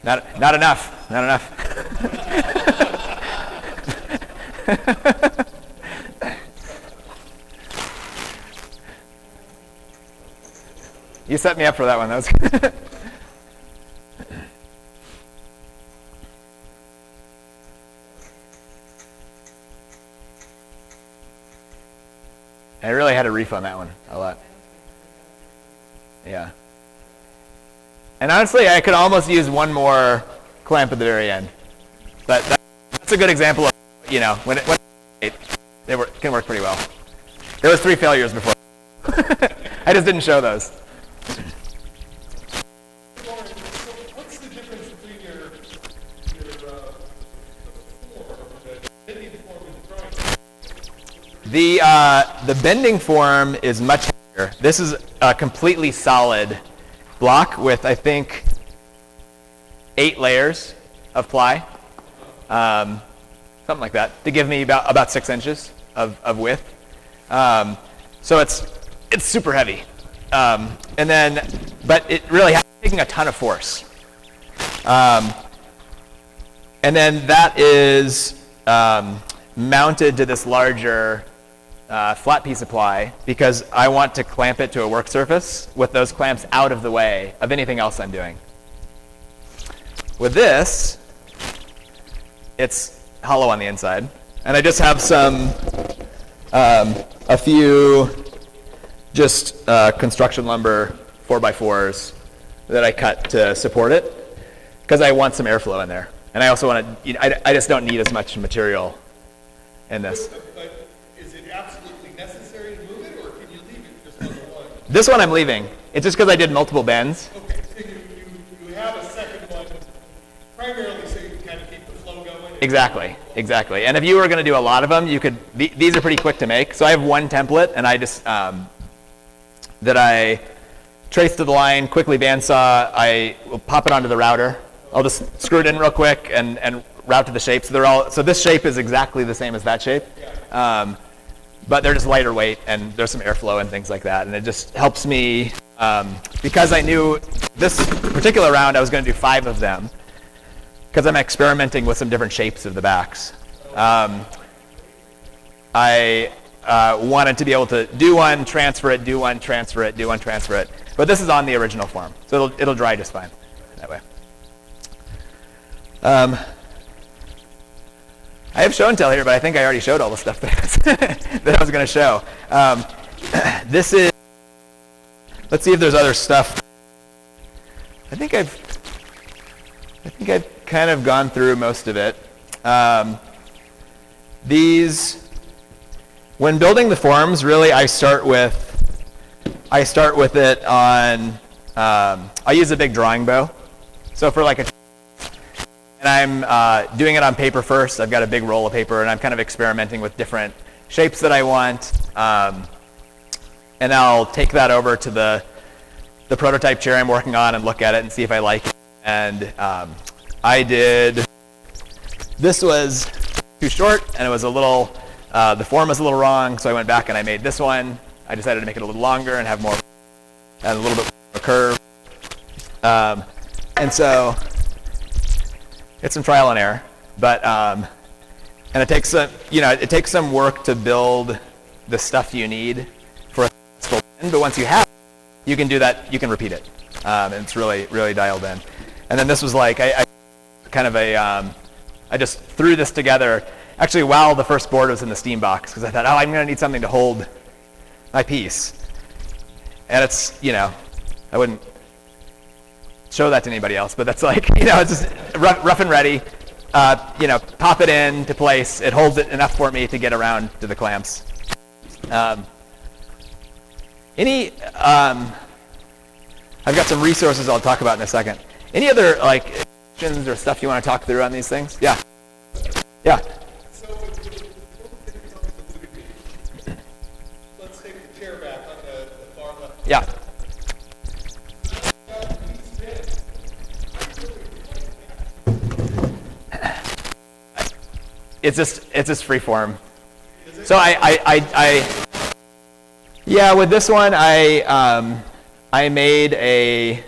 Not enough. Not enough. You set me up for that one. That was good. I really had to reef on that one a lot. Yeah. And honestly, I could almost use one more clamp at the very end. But that's a good example of, you know, when it can work pretty well. There was 3 failures before. I just didn't show those. What's the difference between your bending form and the drawing? The bending form is much heavier. This is a completely solid block with, I think, 8 layers of ply, something like that, to give me about 6 inches of width. So it's super heavy, but it really has taking a ton of force. And then that is mounted to this larger flat piece of ply because I want to clamp it to a work surface with those clamps out of the way of anything else I'm doing. With this, it's hollow on the inside, and I just have a few just construction lumber 4x4s that I cut to support it because I want some airflow in there, and I also want to. I just don't need as much material in this. But is it absolutely necessary to move it, or can you leave it just on the one? This one I'm leaving. It's just because I did multiple bends. Okay, so you have a second one primarily so you can kind of keep the flow going. Exactly. And if you were going to do a lot of them, you could. These are pretty quick to make. So I have one template, and I just that I trace to the line, quickly bandsaw. I will pop it onto the router. I'll just screw it in real quick and route to the shape. So this shape is exactly the same as that shape, but they're just lighter weight, and there's some airflow and things like that. And it just helps me because I knew this particular round I was going to do 5 of them because I'm experimenting with some different shapes of the backs. I wanted to be able to do one, transfer it, do one, transfer it, do one, transfer it. But this is on the original form, so it'll dry just fine that way. I have show and tell here, but I think I already showed all the stuff that I was going to show. This is. Let's see if there's other stuff. I think I've kind of gone through most of it. When building the forms, really, I start with it on. I use a big drawing bow, so for like and I'm doing it on paper first. I've got a big roll of paper, and I'm kind of experimenting with different shapes that I want. And I'll take that over to the prototype chair I'm working on and look at it and see if I like it. And this was too short, and it was a little, the form was a little wrong, so I went back and I made this one. I decided to make it a little longer and have more, and a little bit more curve. And so it's some trial and error, but and it takes some work to build the stuff you need for a successful bend. But once you have it, you can do that. You can repeat it, and it's really, really dialed in. And then this was like I just threw this together actually while the first board was in the Steam box because I thought, I'm going to need something to hold my piece, and it's I wouldn't show that to anybody else, but that's like, it's just rough and ready. Pop it in to place. It holds it enough for me to get around to the clamps. I've got some resources I'll talk about in a second. Any other questions or stuff you want to talk through on these things? Yeah. Yeah. So, let's take the chair back on the far left. Yeah. It's just free form. So with this one I made a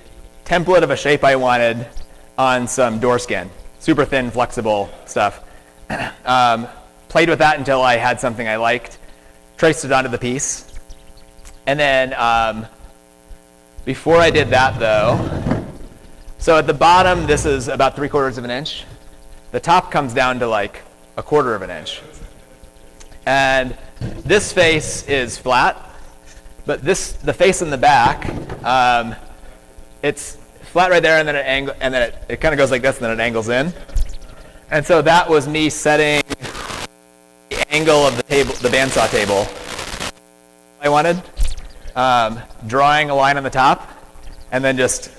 template of a shape I wanted on some door skin, super thin, flexible stuff. Played with that until I had something I liked, traced it onto the piece, and then before I did that though, so at the bottom this is about 3/4 of an inch. The top comes down to like 1/4 of an inch, and this face is flat, but the face in the back, it's flat right there, and then it kind of goes like this, and then it angles in. And so that was me setting the angle of the table, the bandsaw table I wanted, drawing a line on the top, and then just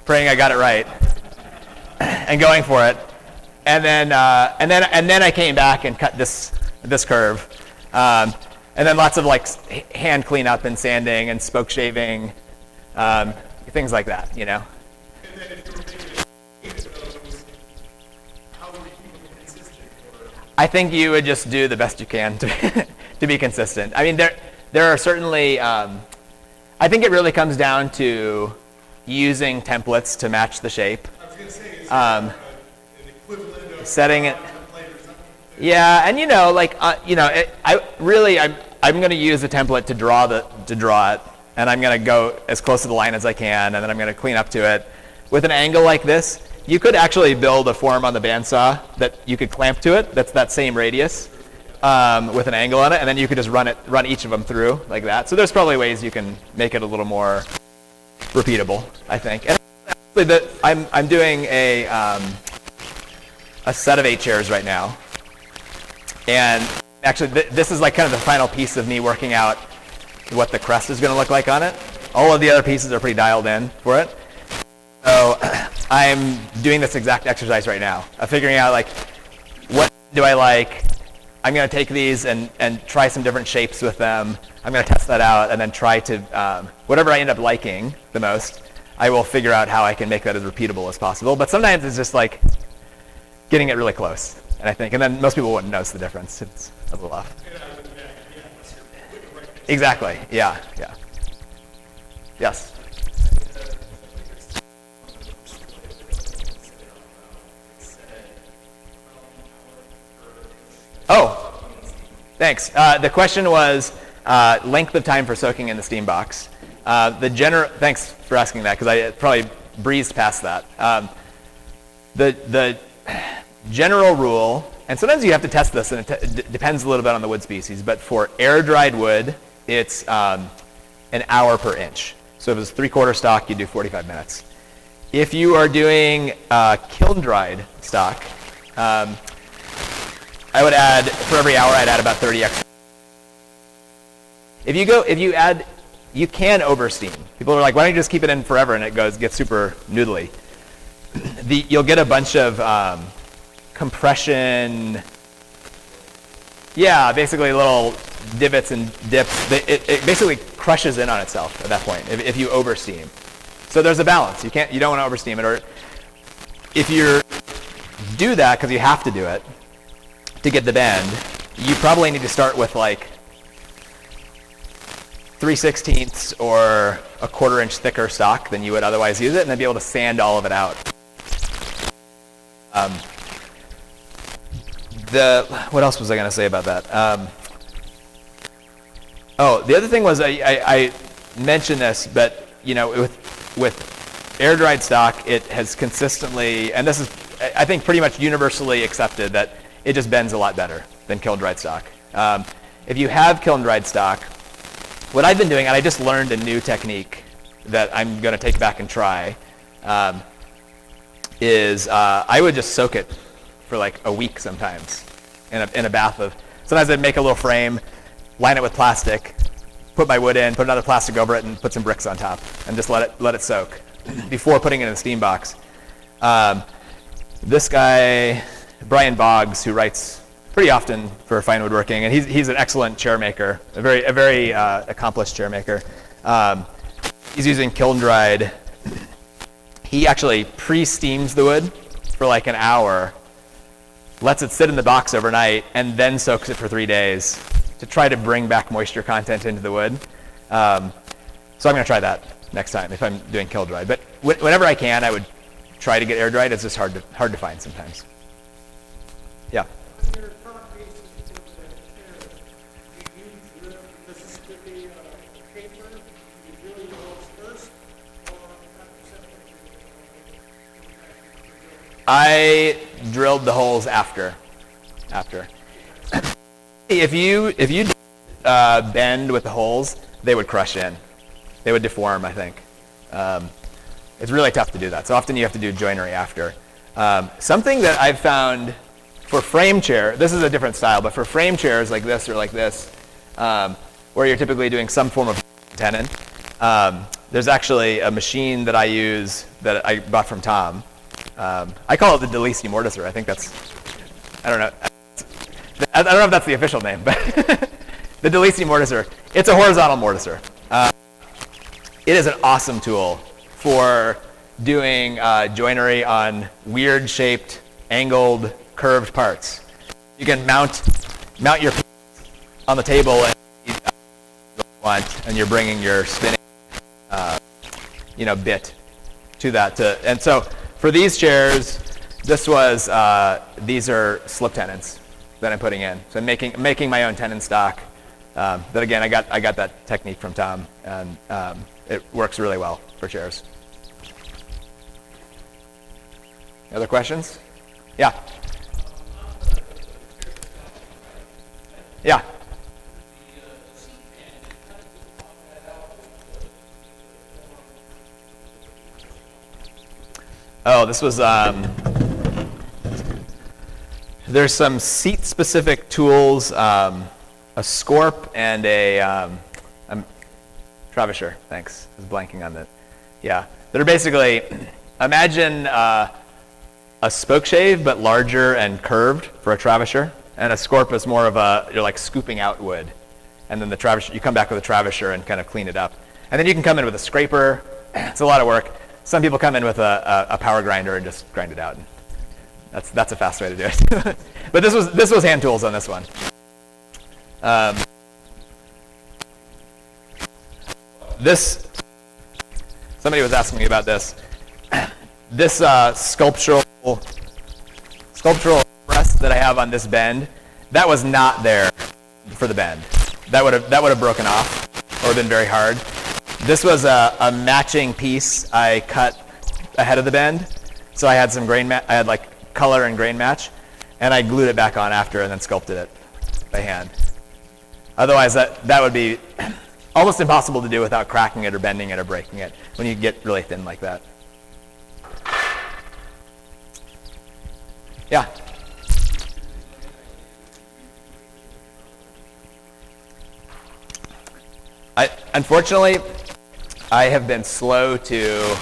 praying I got it right, and going for it. And then I came back and cut this curve, and then lots of hand cleanup and sanding and spoke shaving, things like that, And then if you were making those, how would you keep them consistent? I think you would just do the best you can to be consistent. I mean, there are certainly. I think it really comes down to using templates to match the shape. I was going to say, is an equivalent of setting it. template or something? Yeah, and I'm going to use a template to draw it, and I'm going to go as close to the line as I can, and then I'm going to clean up to it. With an angle like this, you could actually build a form on the bandsaw that you could clamp to it. That's that same radius with an angle on it, and then you could just run each of them through like that. So there's probably ways you can make it a little more repeatable, I think. And actually, I'm doing a set of 8 chairs right now, and actually this is like kind of the final piece of me working out what the crest is going to look like on it. All of the other pieces are pretty dialed in for it. So I'm doing this exact exercise right now of figuring out what do I like. I'm going to take these and try some different shapes with them. I'm going to test that out and then try to, whatever I end up liking the most, I will figure out how I can make that as repeatable as possible. But sometimes it's just getting it really close. And then most people wouldn't notice the difference. It's a little off. Exactly. Yeah. Yes. Oh, thanks. The question was length of time for soaking in the steam box. Thanks for asking that, because I probably breezed past that. The general rule, and sometimes you have to test this, and it depends a little bit on the wood species, but for air-dried wood, it's an hour per inch. So if it's 3/4 stock, you do 45 minutes. If you are doing kiln-dried stock, I would add, for every hour, I'd add about 30 extra. If you can oversteam. People are like, why don't you just keep it in forever, and it gets super noodly. You'll get a bunch of compression, basically little divots and dips. It basically crushes in on itself at that point if you oversteam. So there's a balance. You don't want to oversteam it, or if you do that because you have to do it to get the bend, you probably need to start with 3/16 or 1/4 inch thicker stock than you would otherwise use it, and then be able to sand all of it out. What else was I going to say about that? The other thing was I mentioned this, but with air-dried stock, it has consistently, and this is I think pretty much universally accepted, that it just bends a lot better than kiln-dried stock. If you have kiln-dried stock, what I've been doing, and I just learned a new technique that I'm going to take back and try, is I would just soak it for like a week sometimes in a bath of. Sometimes I'd make a little frame, line it with plastic, put my wood in, put another plastic over it, and put some bricks on top, and just let it soak before putting it in the steam box. This guy, Brian Boggs, who writes pretty often for Fine Woodworking, and he's an excellent chair maker, a very accomplished chair maker. He's using kiln dried. He actually pre-steams the wood for like an hour, lets it sit in the box overnight, and then soaks it for 3 days to try to bring back moisture content into the wood. So I'm going to try that next time if I'm doing kiln dried. But whenever I can, I would try to get air dried. It's just hard to find sometimes. Yeah. On your top basis for the chair, do you use this is to be paper? Do you drill your holes first, or I drilled the holes after. If you bend with the holes, they would crush in. They would deform, I think. It's really tough to do that. So often you have to do joinery after. Something that I've found for frame chair, this is a different style, but for frame chairs like this or like this, where you're typically doing some form of tenon, there's actually a machine that I use that I bought from Tom. I call it the DeLisi mortiser. I think that's, I don't know if that's the official name, but the DeLisi mortiser. It's a horizontal mortiser. It is an awesome tool for doing joinery on weird shaped, angled, curved parts. You can mount your piece on the table and you want, and you're bringing your spinning, bit to that. And so for these chairs, these are slip tenons that I'm putting in. So I'm making my own tenon stock. That again, I got that technique from Tom, and it works really well for chairs. Other questions? Yeah. Yeah. Oh, this was, there's some seat-specific tools, a scorp and a Travisher, thanks. I was blanking on that. Yeah, they're basically, imagine a spoke shave, but larger and curved for a Travisher. And a scorp is more of you're like scooping out wood. And then the Travisher, you come back with a Travisher and kind of clean it up. And then you can come in with a scraper. It's a lot of work. Some people come in with a power grinder and just grind it out. That's a fast way to do it. But this was hand tools on this one. Somebody was asking me about this. This sculptural press that I have on this bend, that was not there for the bend. That would have broken off or been very hard. This was a matching piece I cut ahead of the bend, so I had some I had like color and grain match, and I glued it back on after and then sculpted it by hand. Otherwise, that would be almost impossible to do without cracking it or bending it or breaking it when you get really thin like that. Yeah. Unfortunately, I have been slow to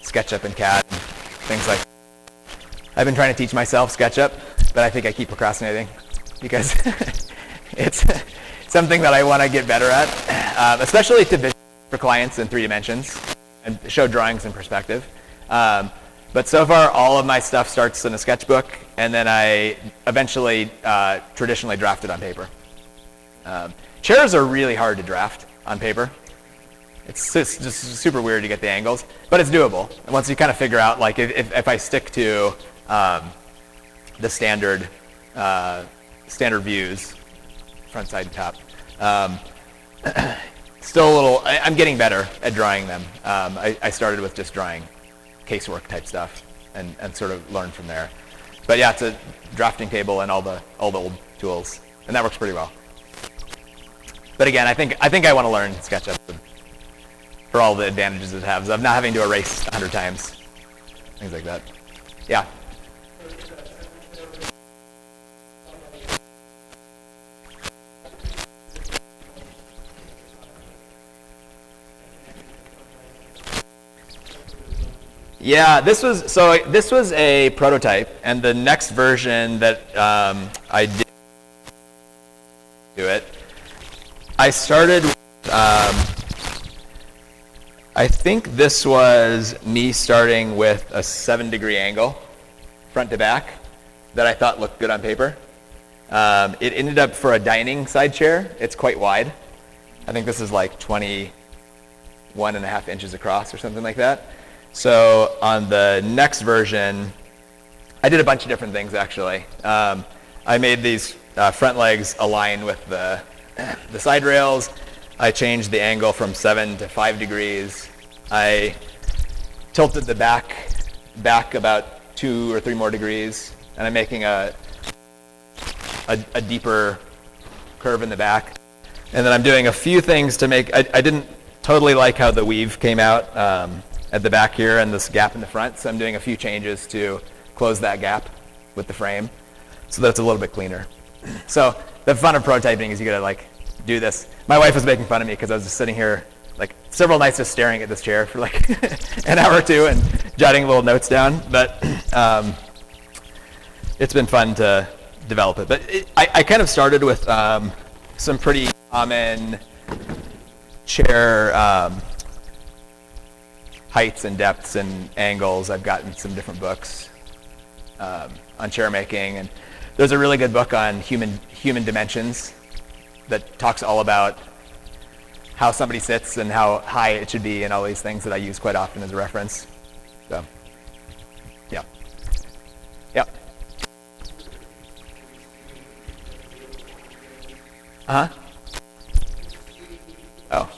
SketchUp and CAD, things like that. I've been trying to teach myself SketchUp, but I think I keep procrastinating because it's something that I want to get better at, especially to visualize for clients in 3 dimensions and show drawings in perspective. But so far, all of my stuff starts in a sketchbook, and then I eventually traditionally draft it on paper. Chairs are really hard to draft on paper. It's just super weird to get the angles, but it's doable. And once you kind of figure out, like if I stick to the standard views, front, side, and top, still a little. I'm getting better at drawing them. I started with just drawing casework type stuff and sort of learned from there. But yeah, it's a drafting table and all the old tools, and that works pretty well. But again, I think I want to learn SketchUp for all the advantages it has of not having to erase 100 times, things like that. Yeah. Yeah, this was a prototype, and the next version that I did do it, I started with, I think this was me starting with a 7-degree angle, front to back, that I thought looked good on paper. It ended up for a dining side chair, it's quite wide. I think this is like 21.5 inches across or something like that. So on the next version, I did a bunch of different things actually. I made these front legs align with the side rails. I changed the angle from 7 to 5 degrees. I tilted the back about 2 or 3 more degrees, and I'm making a deeper curve in the back. And then I'm doing a few things to make, I didn't totally like how the weave came out at the back here and this gap in the front, so I'm doing a few changes to close that gap with the frame so that it's a little bit cleaner. So the fun of prototyping is you gotta like do this. My wife was making fun of me because I was just sitting here like several nights just staring at this chair for like an hour or two and jotting little notes down, but it's been fun to develop it. But I kind of started with some pretty common chair heights and depths and angles. I've gotten some different books on chair making, and there's a really good book on human dimensions that talks all about how somebody sits and how high it should be and all these things that I use quite often as a reference. So, yeah. Yeah. Uh-huh. Oh.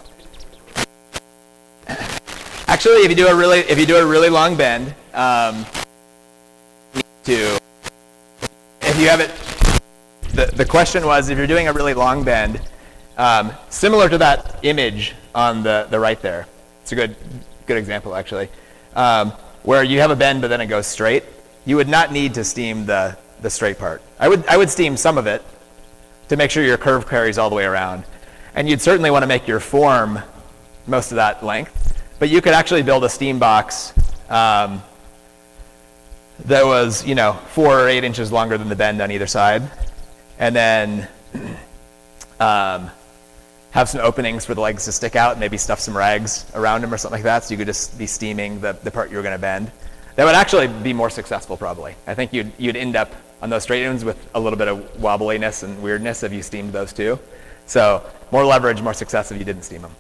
Actually, if you do a really long bend, if you have it, the question was if you're doing a really long bend, similar to that image on the right there. It's a good example actually, where you have a bend but then it goes straight. You would not need to steam the straight part. I would steam some of it to make sure your curve carries all the way around, and you'd certainly want to make your form most of that length. But you could actually build a steam box that was, 4 or 8 inches longer than the bend on either side, and then have some openings for the legs to stick out, and maybe stuff some rags around them or something like that, so you could just be steaming the part you were going to bend. That would actually be more successful, probably. I think you'd end up on those straight ones with a little bit of wobbliness and weirdness if you steamed those too. So more leverage, more success if you didn't steam them.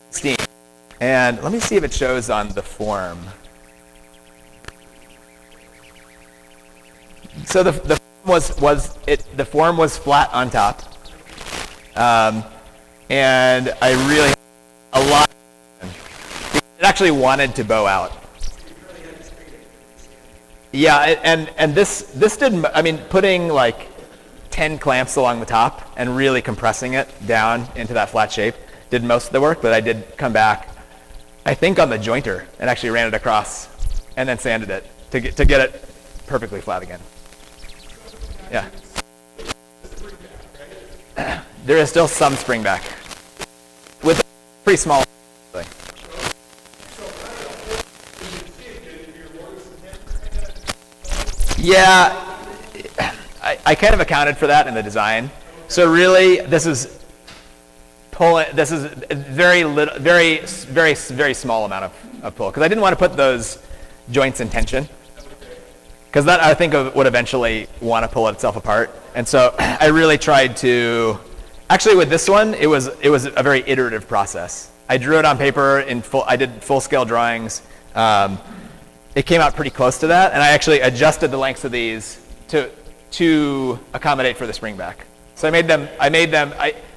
Steam. And let me see if it shows on the form. So the form was flat on top, and I really a lot. It actually wanted to bow out. Yeah, and this didn't. I mean, putting like 10 clamps along the top and really compressing it down into that flat shape did most of the work, but I did come back, I think, on the jointer and actually ran it across and then sanded it to get it perfectly flat again. Yeah. There is still some spring back with a pretty small. Yeah, I kind of accounted for that in the design. So really, this is very little, very small amount of pull, because I didn't want to put those joints in tension, because that I think would eventually want to pull itself apart. And so I really tried to, actually with this one, it was a very iterative process. I drew it on paper I did full scale drawings. It came out pretty close to that, and I actually adjusted the lengths of these to accommodate for the spring back. So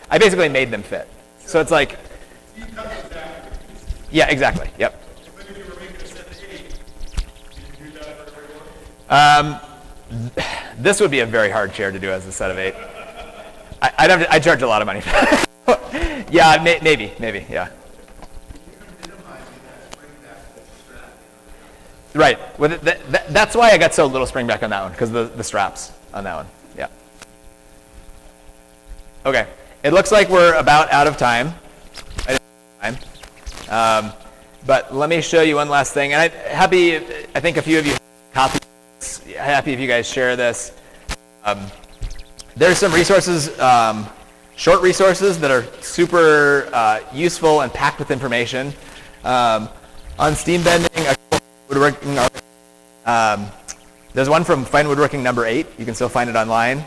I basically made them fit. So it's like, yeah, exactly, yep. This would be a very hard chair to do as a set of 8. I'd charge a lot of money for that. Yeah, maybe, yeah. Right. Well, that's why I got so little spring back on that one, because the straps on that one. Yeah. Okay. It looks like we're about out of time. But let me show you one last thing. And I think a few of you copy this. Happy if you guys share this. There's some resources, short resources that are super useful and packed with information. On Steambending, woodworking, there's one from Fine Woodworking number 8. You can still find it online.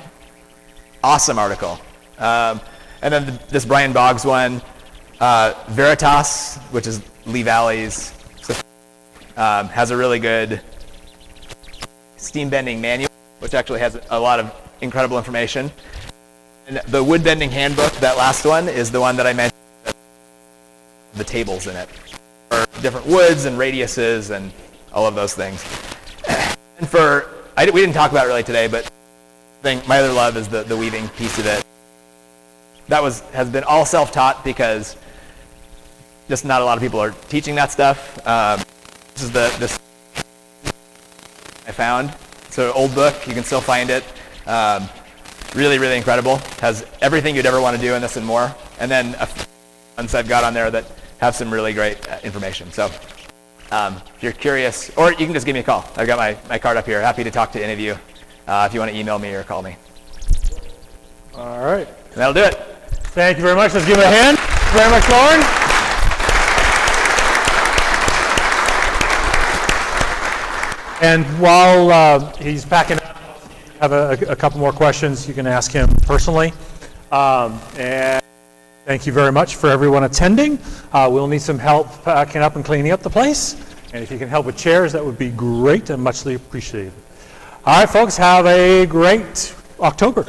Awesome article. And then this Brian Boggs one, Veritas, which is Lee Valley's, has a really good Steambending manual, which actually has a lot of incredible information. And the Woodbending Handbook, that last one, is the one that I mentioned, the tables in it, for different woods and radiuses and all of those things. And we didn't talk about it really today, but my other love is the weaving piece of it. That has been all self-taught because just not a lot of people are teaching that stuff. This is this I found. It's an old book. You can still find it. Really, really incredible. Has everything you'd ever want to do in this and more. And then a few ones I've got on there that have some really great information. So if you're curious, or you can just give me a call. I've got my card up here. Happy to talk to any of you if you want to email me or call me. All right. And that'll do it. Thank you very much. Let's give him a hand. Thank you very much, Lorin. And while he's packing up, I have a couple more questions you can ask him personally. And thank you very much for everyone attending. We'll need some help packing up and cleaning up the place. And if you can help with chairs, that would be great and muchly appreciated. All right, folks, have a great October.